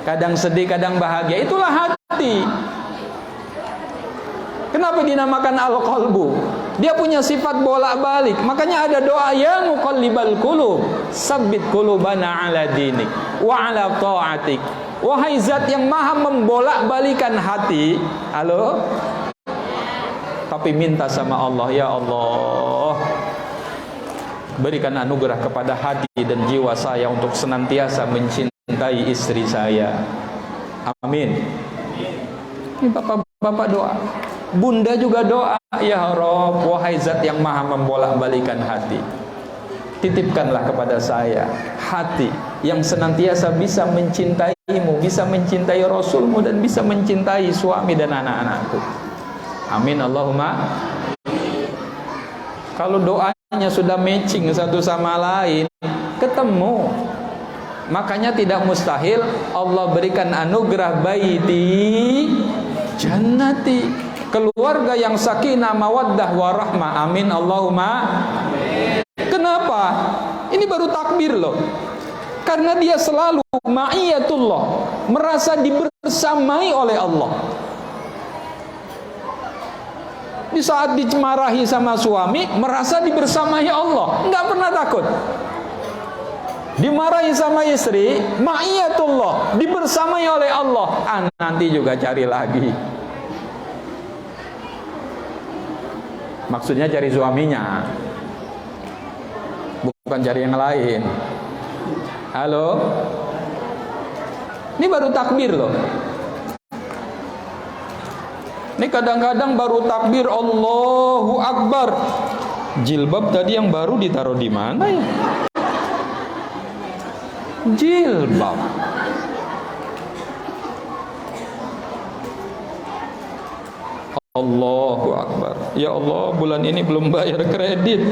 Kadang sedih, kadang bahagia. Itulah hati. Kenapa dinamakan al-qalbu? Dia punya sifat bolak-balik. Makanya ada doa, ya muqallibal qulub, tsabbit qulubana ala dinik wa ala ta'atik. Wahai zat yang maha membolak-balikan hati. Halo? Tapi minta sama Allah, ya Allah, berikan anugerah kepada hati dan jiwa saya untuk senantiasa mencintai istri saya. Amin. Ini bapak-bapak doa, bunda juga doa, ya Rabb, wahai zat yang maha membolak-balikan hati, titipkanlah kepada saya hati yang senantiasa bisa mencintaimu, bisa mencintai Rasulmu, dan bisa mencintai suami dan anak-anakku. Amin Allahumma. Kalau doanya sudah matching satu sama lain, ketemu, makanya tidak mustahil Allah berikan anugerah baiti jannati, keluarga yang sakinah mawaddah warahmah. Amin Allahumma. Kenapa? Ini baru takbir loh. Karena dia selalu ma'iyatullah, merasa dibersamai oleh Allah. Di saat dimarahi sama suami, merasa dibersamai Allah, enggak pernah takut. Dimarahi sama istri, ma'iyatullah, dibersamai oleh Allah. Nanti juga cari lagi. Maksudnya cari suaminya, bukan cari yang lain. Halo? Ini baru takbir loh. Ini kadang-kadang baru takbir Allahu Akbar, jilbab tadi yang baru ditaruh di mana ya? Jilbab. Allahu Akbar. Ya Allah, bulan ini belum bayar kredit.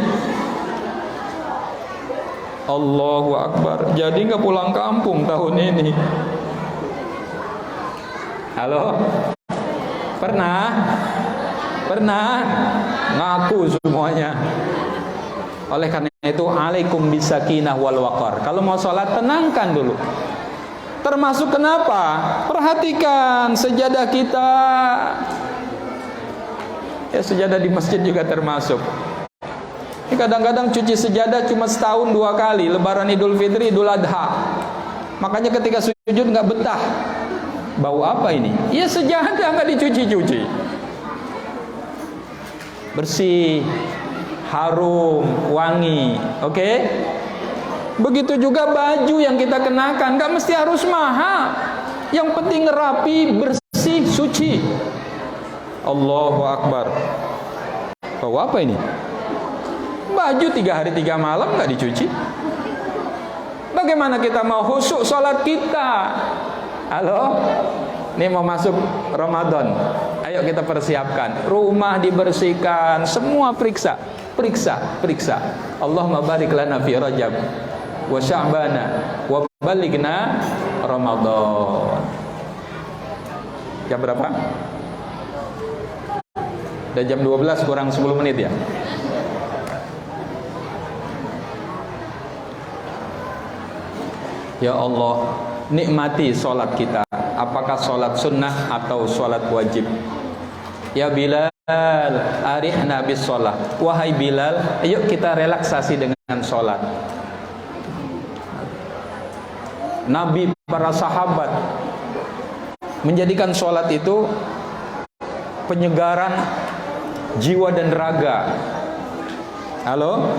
Allahu Akbar. Jadi nggak pulang kampung tahun ini. Halo? Pernah ngaku semuanya. Oleh karena itu, alaikum bisakinah wal waqar. Kalau mau sholat, tenangkan dulu. Termasuk kenapa? Perhatikan sejadah kita. Ya, sejadah di masjid juga termasuk. Ini kadang-kadang cuci sejadah cuma setahun 2 kali, Lebaran Idul Fitri, Idul Adha. Makanya ketika sujud nggak betah. Bau apa ini? Ya sejadah nggak dicuci-cuci. Bersih, harum, wangi. Oke? Begitu juga baju yang kita kenakan, nggak mesti harus mahal. Yang penting rapi, bersih, suci. Allahu Akbar. Bau apa ini? Baju 3 hari 3 malam nggak dicuci. Bagaimana kita mau khusyuk sholat kita? Halo? Ini mau masuk Ramadan. Ayo kita persiapkan. Rumah dibersihkan, semua periksa. Allahumma barik lana fi Rajab wa Sya'bana wa balighna Ramadan. Jam berapa? Udah jam 12 kurang 10 menit ya. Ya Allah, nikmati sholat kita. Apakah sholat sunnah atau sholat wajib? Ya Bilal, arihna bis sholat. Wahai Bilal, ayo kita relaksasi dengan sholat. Nabi, para sahabat menjadikan sholat itu penyegaran jiwa dan raga. Halo?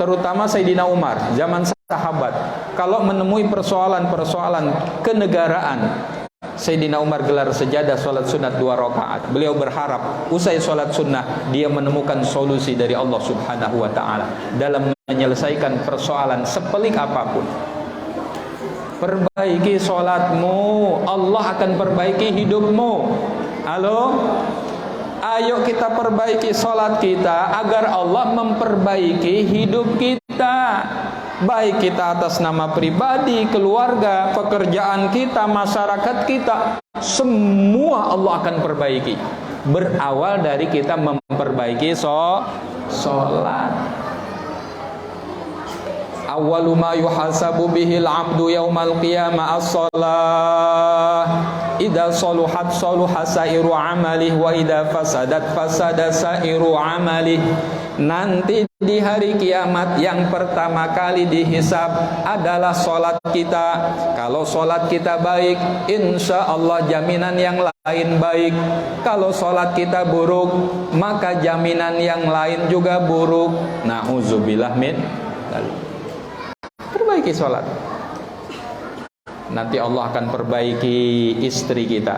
Terutama Sayyidina Umar, zaman sahabat, kalau menemui persoalan-persoalan kenegaraan, Sayyidina Umar gelar sejadah sholat sunat 2 rakaat. Beliau berharap usai sholat sunnah dia menemukan solusi dari Allah Subhanahu wa ta'ala dalam menyelesaikan persoalan sepelik apapun. Perbaiki sholatmu, Allah akan perbaiki hidupmu. Halo? Ayo kita perbaiki sholat kita agar Allah memperbaiki hidup kita. Baik kita atas nama pribadi, keluarga, pekerjaan kita, masyarakat kita, semua Allah akan perbaiki. berawal dari kita memperbaiki sholat. Awwalu ma yuhasabu bihil abdu yaumal qiyamah as-shalah. Idza saluhat saluha sairu amalih wa idza fasadat fasada sairu amalih. Nanti di hari kiamat yang pertama kali dihisab adalah sholat kita. Kalau sholat kita baik, insya Allah jaminan yang lain baik. Kalau sholat kita buruk, maka jaminan yang lain juga buruk. Na'udzubillah min dzalik. Perbaiki sholat. Nanti Allah akan perbaiki istri kita.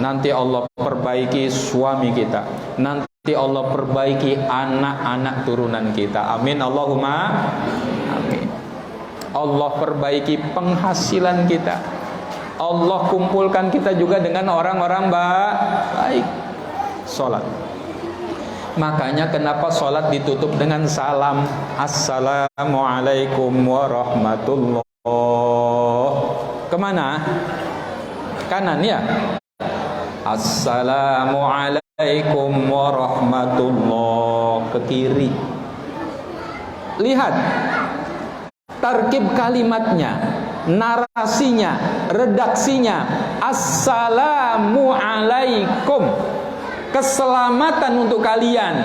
Nanti Allah perbaiki suami kita. Nanti Allah perbaiki anak-anak turunan kita. Amin Allahumma amin. Allah perbaiki penghasilan kita. Allah kumpulkan kita juga dengan orang-orang baik. Sholat. Makanya kenapa sholat ditutup dengan salam. Assalamualaikum warahmatullah. Kemana? Kanan ya. Assalamualaikum warahmatullah. Ke kiri. Lihat tarkib kalimatnya, narasinya, redaksinya. Assalamualaikum. Keselamatan untuk kalian.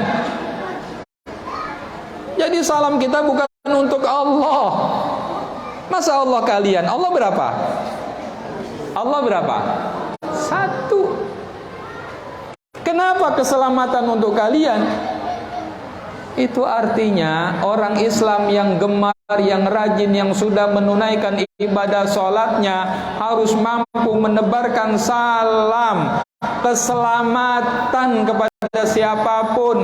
Jadi salam kita bukan untuk Allah. Masa Allah kalian? Allah berapa? Allah berapa? Satu. Kenapa keselamatan untuk kalian? Itu artinya orang Islam yang gemar, yang rajin, yang sudah menunaikan ibadah sholatnya harus mampu menebarkan salam keselamatan kepada siapapun.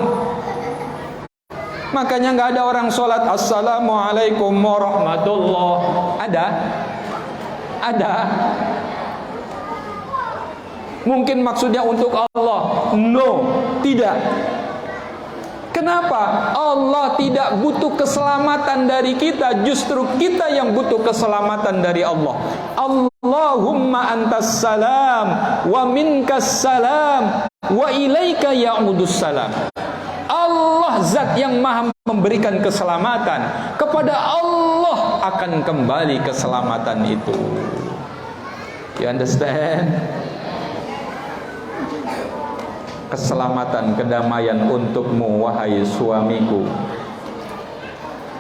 Makanya nggak ada orang sholat assalamualaikum warahmatullah. Ada? Ada? Mungkin maksudnya untuk Allah. No, tidak. Kenapa? Allah tidak butuh keselamatan dari kita, justru kita yang butuh keselamatan dari Allah. Allahumma antas salam wa minkas salam wa ilaika ya'udus salam. Allah zat yang maha memberikan keselamatan. Kepada Allah akan kembali keselamatan itu. You understand? Keselamatan, kedamaian untukmu wahai suamiku.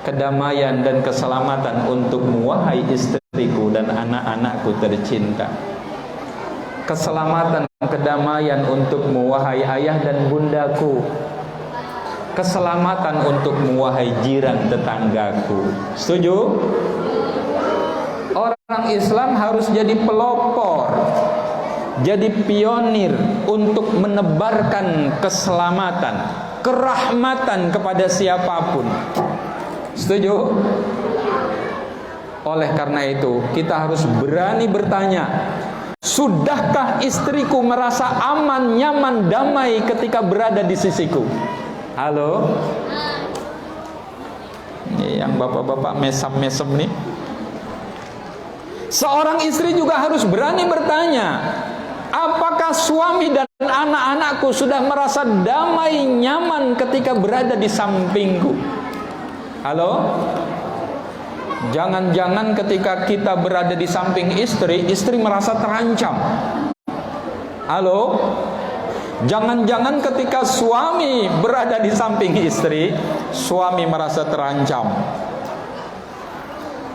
Kedamaian dan keselamatan untukmu wahai istriku dan anak-anakku tercinta. Keselamatan, kedamaian untukmu wahai ayah dan bundaku. Keselamatan untukmu wahai jiran tetanggaku. Setuju? Orang Islam harus jadi pelopor, jadi pionir untuk menebarkan keselamatan, kerahmatan kepada siapapun. Setuju? Oleh karena itu, kita harus berani bertanya, sudahkah istriku merasa aman, nyaman, damai ketika berada di sisiku? Halo? Ini yang bapak-bapak mesem-mesem nih. Seorang istri juga harus berani bertanya, apakah suami dan anak-anakku sudah merasa damai, nyaman ketika berada di sampingku? Halo? Jangan-jangan ketika kita berada di samping istri, istri merasa terancam. Halo? Jangan-jangan ketika suami berada di samping istri, suami merasa terancam.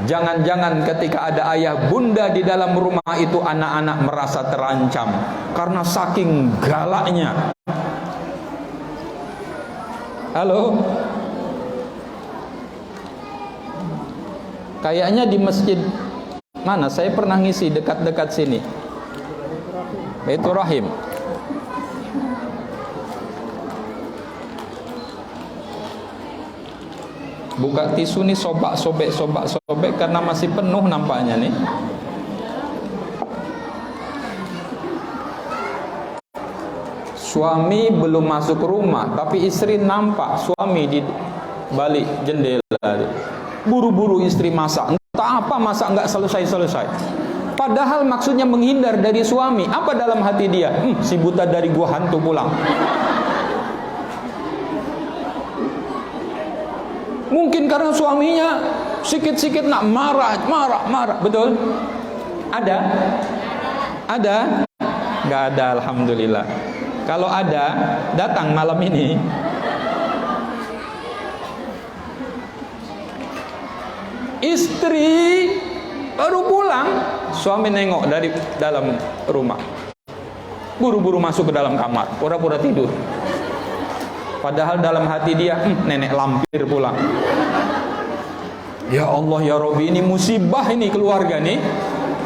Jangan-jangan ketika ada ayah bunda di dalam rumah itu, anak-anak merasa terancam karena saking galaknya. Halo? Kayaknya di masjid mana? Saya pernah ngisi dekat-dekat sini. Baitur Rahim. Buka tisu nih, sobek karena masih penuh nampaknya nih. Suami belum masuk rumah, tapi istri nampak suami di balik jendela. Buru-buru istri masak. Entah apa masak nggak selesai-selesai. Padahal maksudnya menghindar dari suami. Apa dalam hati dia? Si buta dari gua hantu pulang. Mungkin karena suaminya sikit-sikit nak marah. Betul? Ada? Nggak ada, alhamdulillah. Kalau ada, datang malam ini. Istri baru pulang, suami nengok dari dalam rumah, buru-buru masuk ke dalam kamar, pura-pura tidur. Padahal dalam hati dia, nenek lampir pulang. Ya Allah ya Robbi, ini musibah ini keluarga nih.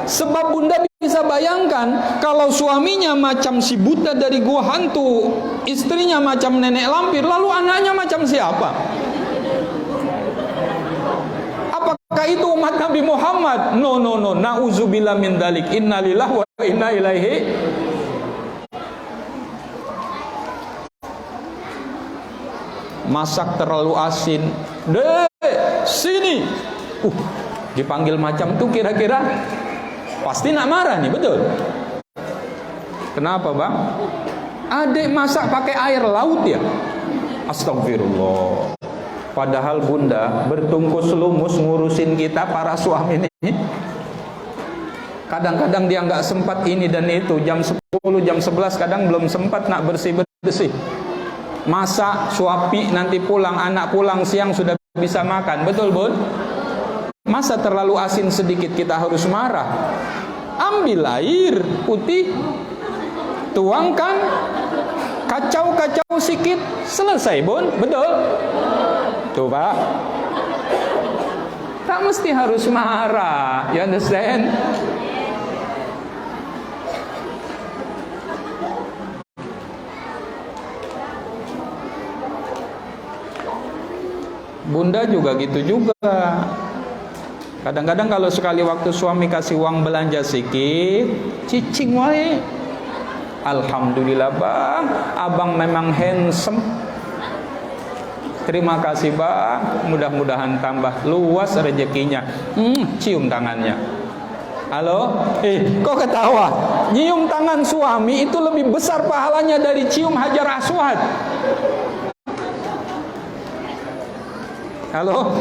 Sebab bunda bisa bayangkan, kalau suaminya macam si buta dari gua hantu, istrinya macam nenek lampir, lalu anaknya macam siapa? Apakah itu umat Nabi Muhammad? No. Nauzubillah min dalik. Innalillahi wa inna ilaihi. Masak terlalu asin. Sini. Dipanggil macam tuh kira-kira pasti nak marah nih, betul? Kenapa, Bang? Adik masak pakai air laut ya? Astagfirullah. Padahal bunda bertungkus lumus ngurusin kita para suami ini. Kadang-kadang dia nggak sempat ini dan itu. Jam 10, jam 11 kadang belum sempat nak bersih-bersih. Masak, suapi, nanti pulang, anak pulang siang sudah bisa makan. Betul, Bun? Masa terlalu asin sedikit kita harus marah? Ambil air putih, tuangkan, kacau-kacau sikit, selesai, Bun. Betul? Tuh, Pak. Tak mesti harus marah. You understand? Bunda juga gitu juga. Kadang-kadang kalau sekali waktu suami kasih uang belanja sedikit, cicing wae. Alhamdulillah, Bang, abang memang handsome. Terima kasih, Bang, mudah-mudahan tambah luas rezekinya. Cium tangannya. Halo? Kok ketawa? Nyium tangan suami itu lebih besar pahalanya dari cium Hajar Aswad. Halo?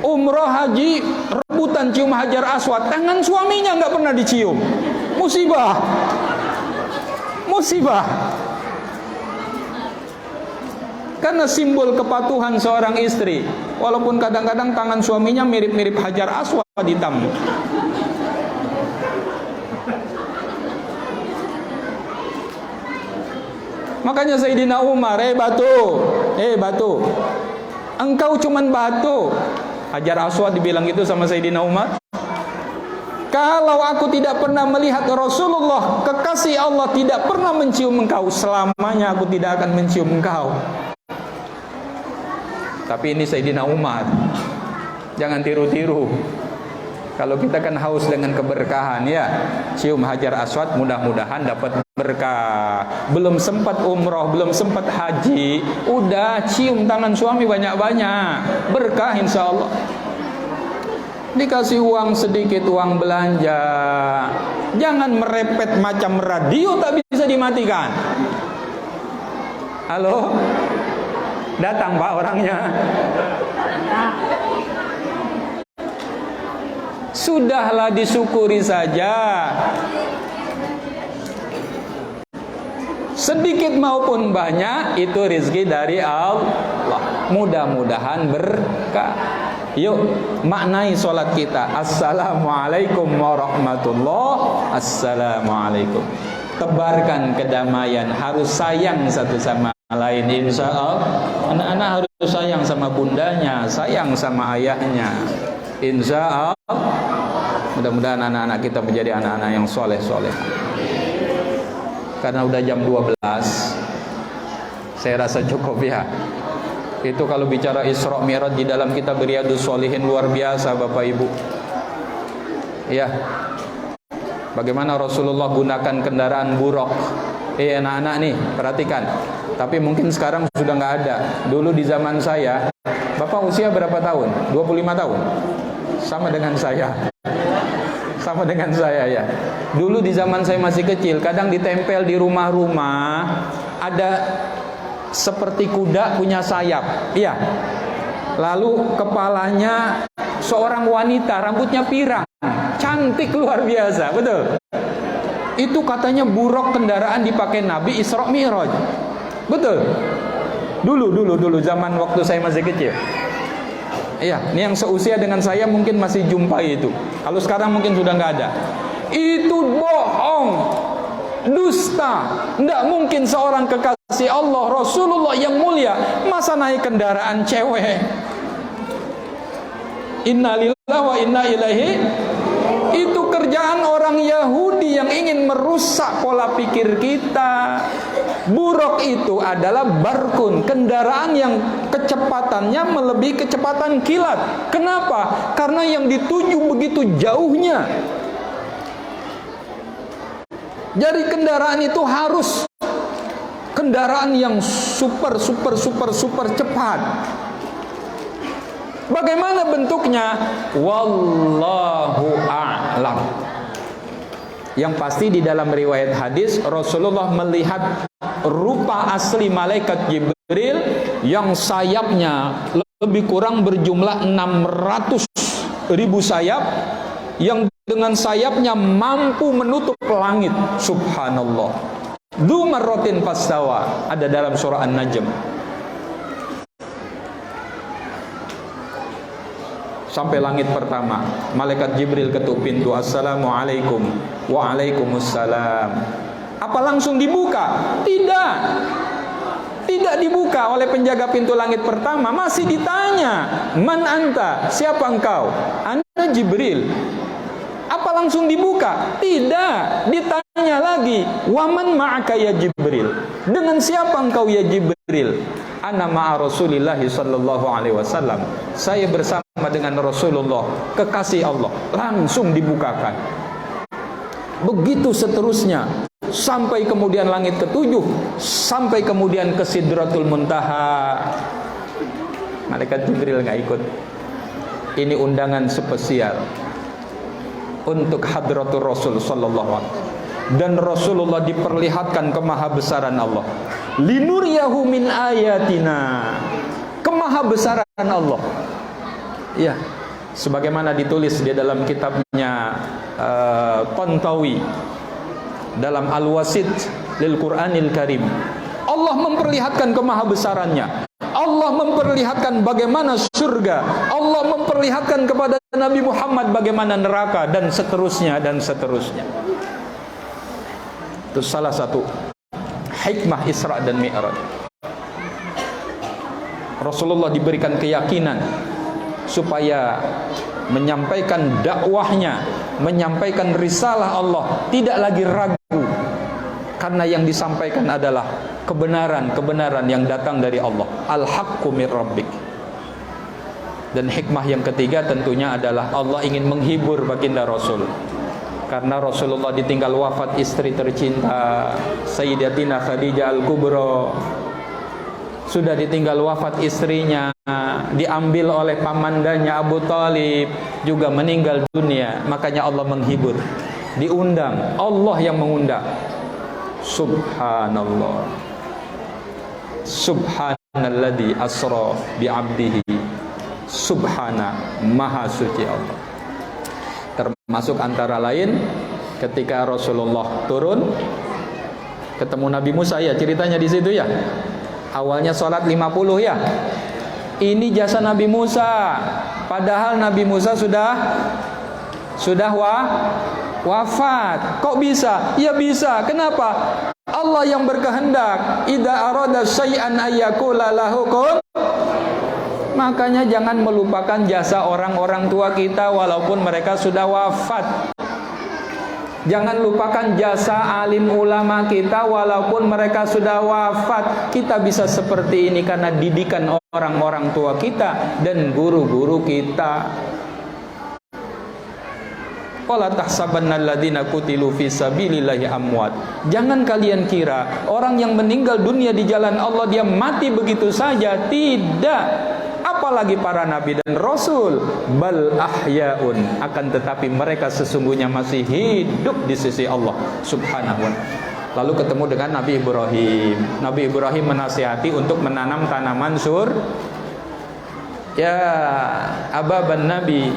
Umroh haji rebutan cium Hajar Aswad, tangan suaminya nggak pernah dicium. Musibah. Karena simbol kepatuhan seorang istri. Walaupun kadang-kadang tangan suaminya mirip-mirip Hajar Aswad hitam. Makanya Sayyidina Umar, batu, engkau cuman batu. Hajar Aswad dibilang gitu sama Sayyidina Umar. Kalau aku tidak pernah melihat Rasulullah, kekasih Allah, tidak pernah mencium engkau, selamanya aku tidak akan mencium engkau. Tapi ini Sayyidina Umar. Jangan tiru-tiru. Kalau kita kan haus dengan keberkahan ya, cium Hajar Aswad, mudah-mudahan dapat berkah. Belum sempat umroh, belum sempat haji, udah cium tangan suami banyak-banyak, berkah insya Allah. Dikasih uang sedikit, uang belanja, jangan merepet macam radio tak bisa dimatikan. Halo, datang Pak orangnya. Sudahlah disyukuri saja. Sedikit maupun banyak itu rezeki dari Allah. Mudah-mudahan berkah. Yuk maknai solat kita. Assalamualaikum warahmatullahi. Assalamualaikum. Tebarkan kedamaian. Harus sayang satu sama lain. Insya Allah anak-anak harus sayang sama bundanya, sayang sama ayahnya. Insya Allah. Mudah-mudahan anak-anak kita menjadi anak-anak yang soleh-soleh. Karena udah jam 12, saya rasa cukup ya. Itu kalau bicara Isra Mi'raj di dalam kitab Riyadhus Shalihin luar biasa Bapak Ibu. Ya. Bagaimana Rasulullah gunakan kendaraan buraq. Anak-anak nih, perhatikan. Tapi mungkin sekarang sudah nggak ada. Dulu di zaman saya, Bapak usia berapa tahun? 25 tahun. Sama dengan saya. sama dengan saya ya. Dulu di zaman saya masih kecil, kadang ditempel di rumah-rumah ada seperti kuda punya sayap. Iya. Lalu kepalanya seorang wanita, rambutnya pirang, cantik luar biasa, betul. Itu katanya buruk kendaraan dipakai Nabi Isra Mi'raj. Betul. Dulu zaman waktu saya masih kecil. Iya, ini yang seusia dengan saya mungkin masih jumpai itu. Kalau sekarang mungkin sudah nggak ada. Itu bohong, dusta. Tidak mungkin seorang kekasih Allah, Rasulullah yang mulia, masa naik kendaraan cewek. Inna lillahi wa inna ilaihi. Itu kerjaan orang Yahudi yang ingin merusak pola pikir kita. Buruk itu adalah barkun, kendaraan yang kecepatannya melebihi kecepatan kilat. Kenapa? Karena yang dituju begitu jauhnya. Jadi kendaraan itu harus kendaraan yang super cepat. Bagaimana bentuknya? Wallahu a'lam. Yang pasti di dalam riwayat hadis Rasulullah melihat rupa asli malaikat Jibril yang sayapnya lebih kurang berjumlah 600.000 sayap, yang dengan sayapnya mampu menutup langit. Subhanallah. Dzu marratin fastawa, ada dalam surah An-Najm. Sampai langit pertama, malaikat Jibril ketuk pintu, assalamualaikum. Waalaikumsalam. Apa langsung dibuka? Tidak. Tidak dibuka oleh penjaga pintu langit pertama. Masih ditanya, man anta? Siapa engkau? Ana Jibril. Apa langsung dibuka? Tidak. Ditanya lagi, waman ma'aka ya Jibril? Dengan siapa engkau ya Jibril? Ana ma'a Rasulillah sallallahu alaihi wasallam. Saya bersama dengan Rasulullah, kekasih Allah. Langsung dibukakan. Begitu seterusnya, sampai kemudian langit ketujuh, sampai kemudian ke Sidratul Muntaha. Malaikat Jibril nggak ikut. Ini undangan spesial untuk hadratul Rasul sallallahu alaihi wasallam. Dan Rasulullah diperlihatkan kemahabesaran Allah. Linuriyahu min ayatina. Kemahabesaran Allah. Ya, sebagaimana ditulis di dalam kitabnya Tantawi dalam Al-Wasit lil Qur'anil Karim. Allah memperlihatkan kemahabesarannya. Allah memperlihatkan bagaimana surga. Allah memperlihatkan kepada Nabi Muhammad bagaimana neraka, dan seterusnya dan seterusnya. Itu salah satu hikmah Isra dan Mi'raj. Rasulullah diberikan keyakinan supaya menyampaikan dakwahnya, menyampaikan risalah Allah, tidak lagi ragu, karena yang disampaikan adalah kebenaran yang datang dari Allah. Al-haqqu mir rabbik. Dan hikmah yang ketiga tentunya adalah Allah ingin menghibur baginda Rasul. Karena Rasulullah ditinggal wafat istri tercinta Sayyidatina Khadijah Al-Kubra. Sudah ditinggal wafat istrinya, diambil oleh pamandanya Abu Talib, juga meninggal dunia. Makanya Allah menghibur, diundang, Allah yang mengundang. Subhanallah. Subhanalladzi asra bi'abdihi. Subhana, maha suci Allah. Termasuk antara lain ketika Rasulullah turun ketemu Nabi Musa, ya ceritanya di situ ya. Awalnya sholat 50 ya. Ini jasa Nabi Musa. Padahal Nabi Musa sudah wafat. Kok bisa? Ya bisa. Kenapa? Allah yang berkehendak. Idza arada syai'an ayyakula lahu kun. Makanya jangan melupakan jasa orang-orang tua kita walaupun mereka sudah wafat. Jangan lupakan jasa alim ulama kita walaupun mereka sudah wafat. Kita bisa seperti ini karena didikan orang-orang tua kita dan guru-guru kita. Qala tahsabanna alladziina qutilu fi sabilillahi amwat. Jangan kalian kira orang yang meninggal dunia di jalan Allah dia mati begitu saja. Tidak. apalagi para nabi dan rasul, bal ahyaun, akan tetapi mereka sesungguhnya masih hidup di sisi Allah Subhanahu wa ta'ala. Lalu ketemu dengan Nabi Ibrahim. Nabi Ibrahim menasihati untuk menanam tanaman Ya ababan Nabi,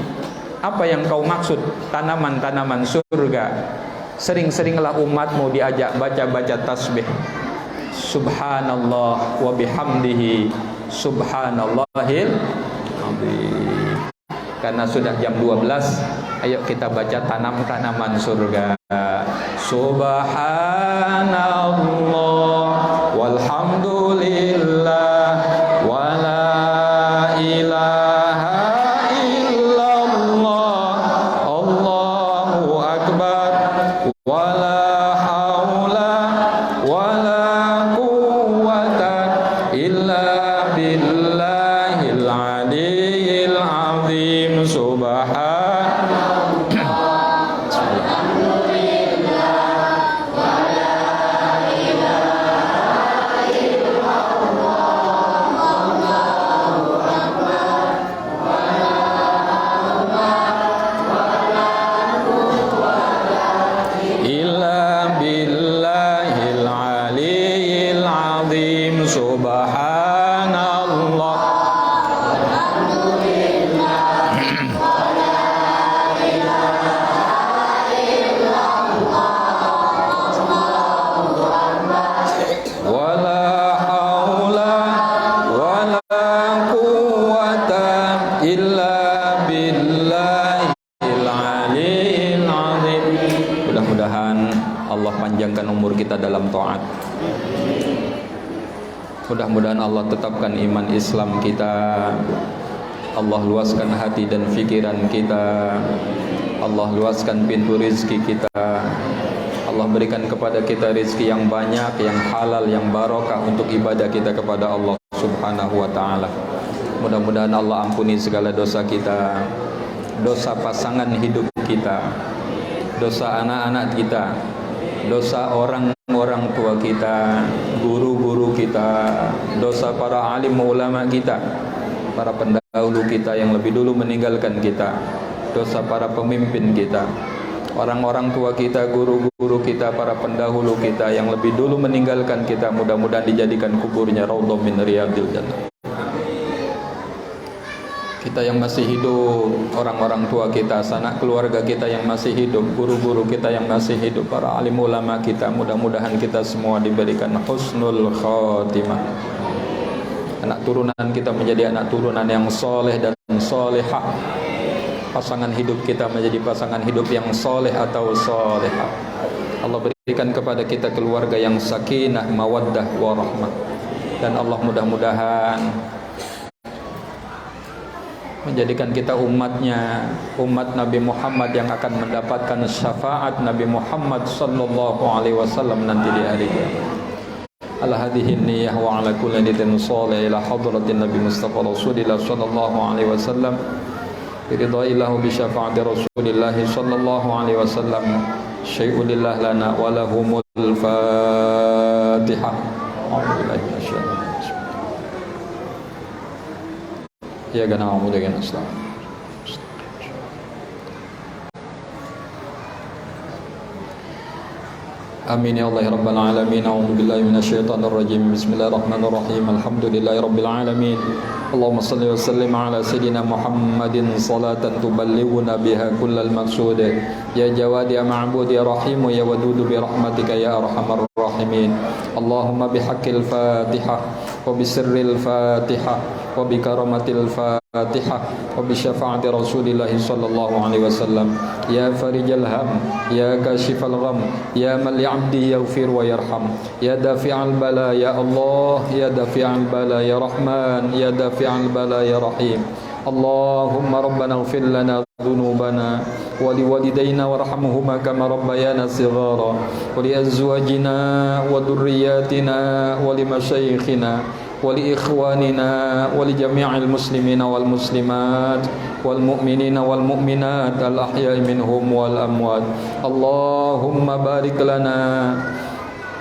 apa yang kau maksud tanaman-tanaman surga? Sering-seringlah umatmu diajak baca-baca tasbih. Subhanallah wa bihamdihi subhanallahil azim. Karena sudah jam 12, ayo kita baca tanam tanaman surga. Subhanallah walhamdulillah wala ilaha illallah Allahu akbar wala haula wala quwwata illa billahil aliyyil azim. Dalam taat. Mudah-mudahan Allah tetapkan iman Islam kita. Allah luaskan hati dan fikiran kita. Allah luaskan pintu rizki kita. Allah berikan kepada kita rizki yang banyak, yang halal, yang barokah untuk ibadah kita kepada Allah Subhanahu wa ta'ala. Mudah-mudahan Allah ampuni segala dosa kita, dosa pasangan hidup kita, dosa anak-anak kita, dosa orang tua kita, guru-guru kita, dosa para alim ulama kita, para pendahulu kita yang lebih dulu meninggalkan kita, dosa para pemimpin kita, orang-orang tua kita, guru-guru kita, para pendahulu kita yang lebih dulu meninggalkan kita. Mudah-mudahan dijadikan kuburnya raudhah min riyadil jannah. Kita yang masih hidup, orang-orang tua kita, sanak keluarga kita yang masih hidup, guru-guru kita yang masih hidup, para alim ulama kita, mudah-mudahan kita semua diberikan husnul khotimah. Anak turunan kita menjadi anak turunan yang soleh dan solehah. Pasangan hidup kita menjadi pasangan hidup yang soleh atau solehah. Allah berikan kepada kita keluarga yang sakinah, mawaddah, warahmah. Dan Allah mudah-mudahan menjadikan kita umatnya, umat Nabi Muhammad yang akan mendapatkan syafaat Nabi Muhammad sallallahu alaihi wasallam nanti di hari kiamat. Ala hadhihi niyyah wa ala kulli niyatin shalih ila hadratin Nabi Mustafa Rasulillah sallallahu alaihi wasallam. Biridhaillahu bi syafaati Rasulillah sallallahu alaihi wasallam. Syai'un lillah lana wa lahumul Fatihah. Alhamdulillah. Ya gana amuda gana Islam. Amin ya Allah ya Rabbal alamin. A'udzu billahi minasyaitonir rajim. Bismillahirrahmanirrahim. Alhamdulillahi rabbil alamin. Allahumma shalli wa sallim ala sayidina Muhammadin salatan tuballighuna biha kullal maqsud. Ya Jawad ya Ma'bud ya Rahim ya Wadud bi rahmatika ya arhamar rahimin. Allahumma bihaqqil Fatihah wa bisirril Fatihah wa bi karamatil Fatihah wa bi syafaati Rasulillah sallallahu alaihi wasallam. Ya farijal ham, ya kashifal gham, ya man li 'abdi yaghfir wa yarham, ya dafi'al bala ya Allah, ya dafi'al bala ya Rahman, ya dafi'al bala ya Rahim. Allahumma rabbana ighfir lana dhunubana wa liwalidayna warhamhuma kama rabbayana shighara wa li azwajina wa dhurriyyatina wa li mashayikhina wa li ikhwanina wa li jami'il muslimina wal muslimat wal mu'minina wal mu'minat al ahya'i minhum wal amwat. Allahumma barik lana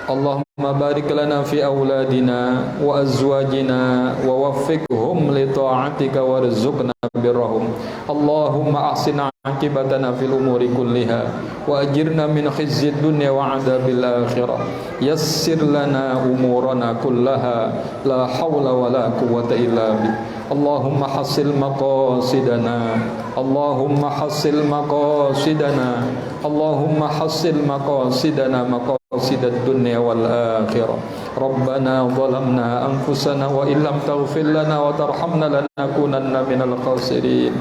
Allahumma barik lana fi auladina wa azwajina wa waffiqhum li ta'atika warzuqna birrahum. Allahumma ahsin aqibatana fil umuri kulliha wa ajirna min khizyid dunya wa adzabil akhirah. Yassir lana umurana kullaha la haula wa la quwwata illa bik. Allahumma hasil maqasidana, Allahumma hasil maqasidana, Allahumma hasil maqasidana maqasidat dunya wal akhirah. Rabbana zalamna anfusana wa illam taghfir lana wa tarhamna lanakunanna minal khasirin.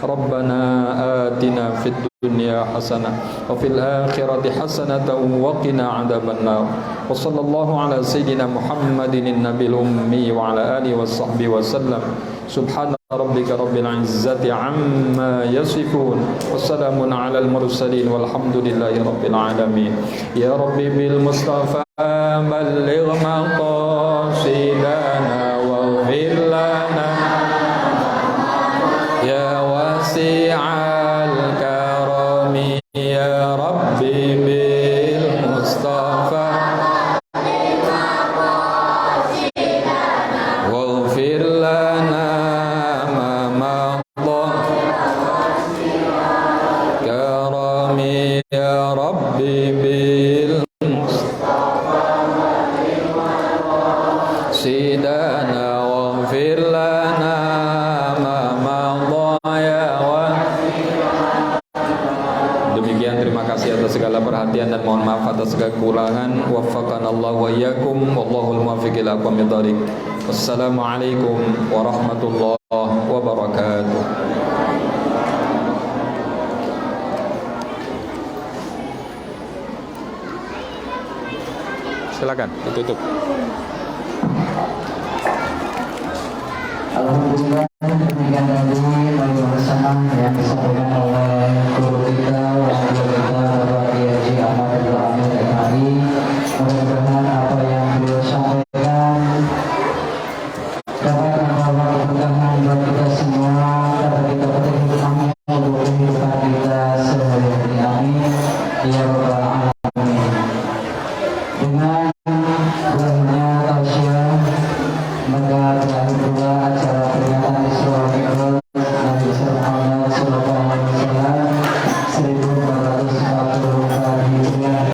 Rabbana atina fid dunya hasanah wa fil akhirati hasanatan wa qina adzabannar. Wa sallallahu ala sayyidina Muhammadin nabiyil ummi wa ala alihi washabbihi wasallam. Subhana rabbika rabbil izzati amma yasifun wa salamun alal mursalin walhamdulillahi rabbil alamin. Ya Rabbi bil Mustafa balligh maqasidana waghfir lana ya wasi'al karami. Ya Rabbi bil Mustafa waghfir lana ma madha karami. Ya Rabbi bil sidana waghfir lana ma madha ya wa. Demikian, terima kasih atas segala perhatian dan mohon maaf atas segala kekurangan. Waffaqanallahu wa iyyakum wallahul muwaffiq ila aqwamit thoriq. Wassalamualaikum warahmatullahi wabarakatuh. Silakan ditutup. Alhamdulillah, demikian tadi Majelis Bersama yang disampaikan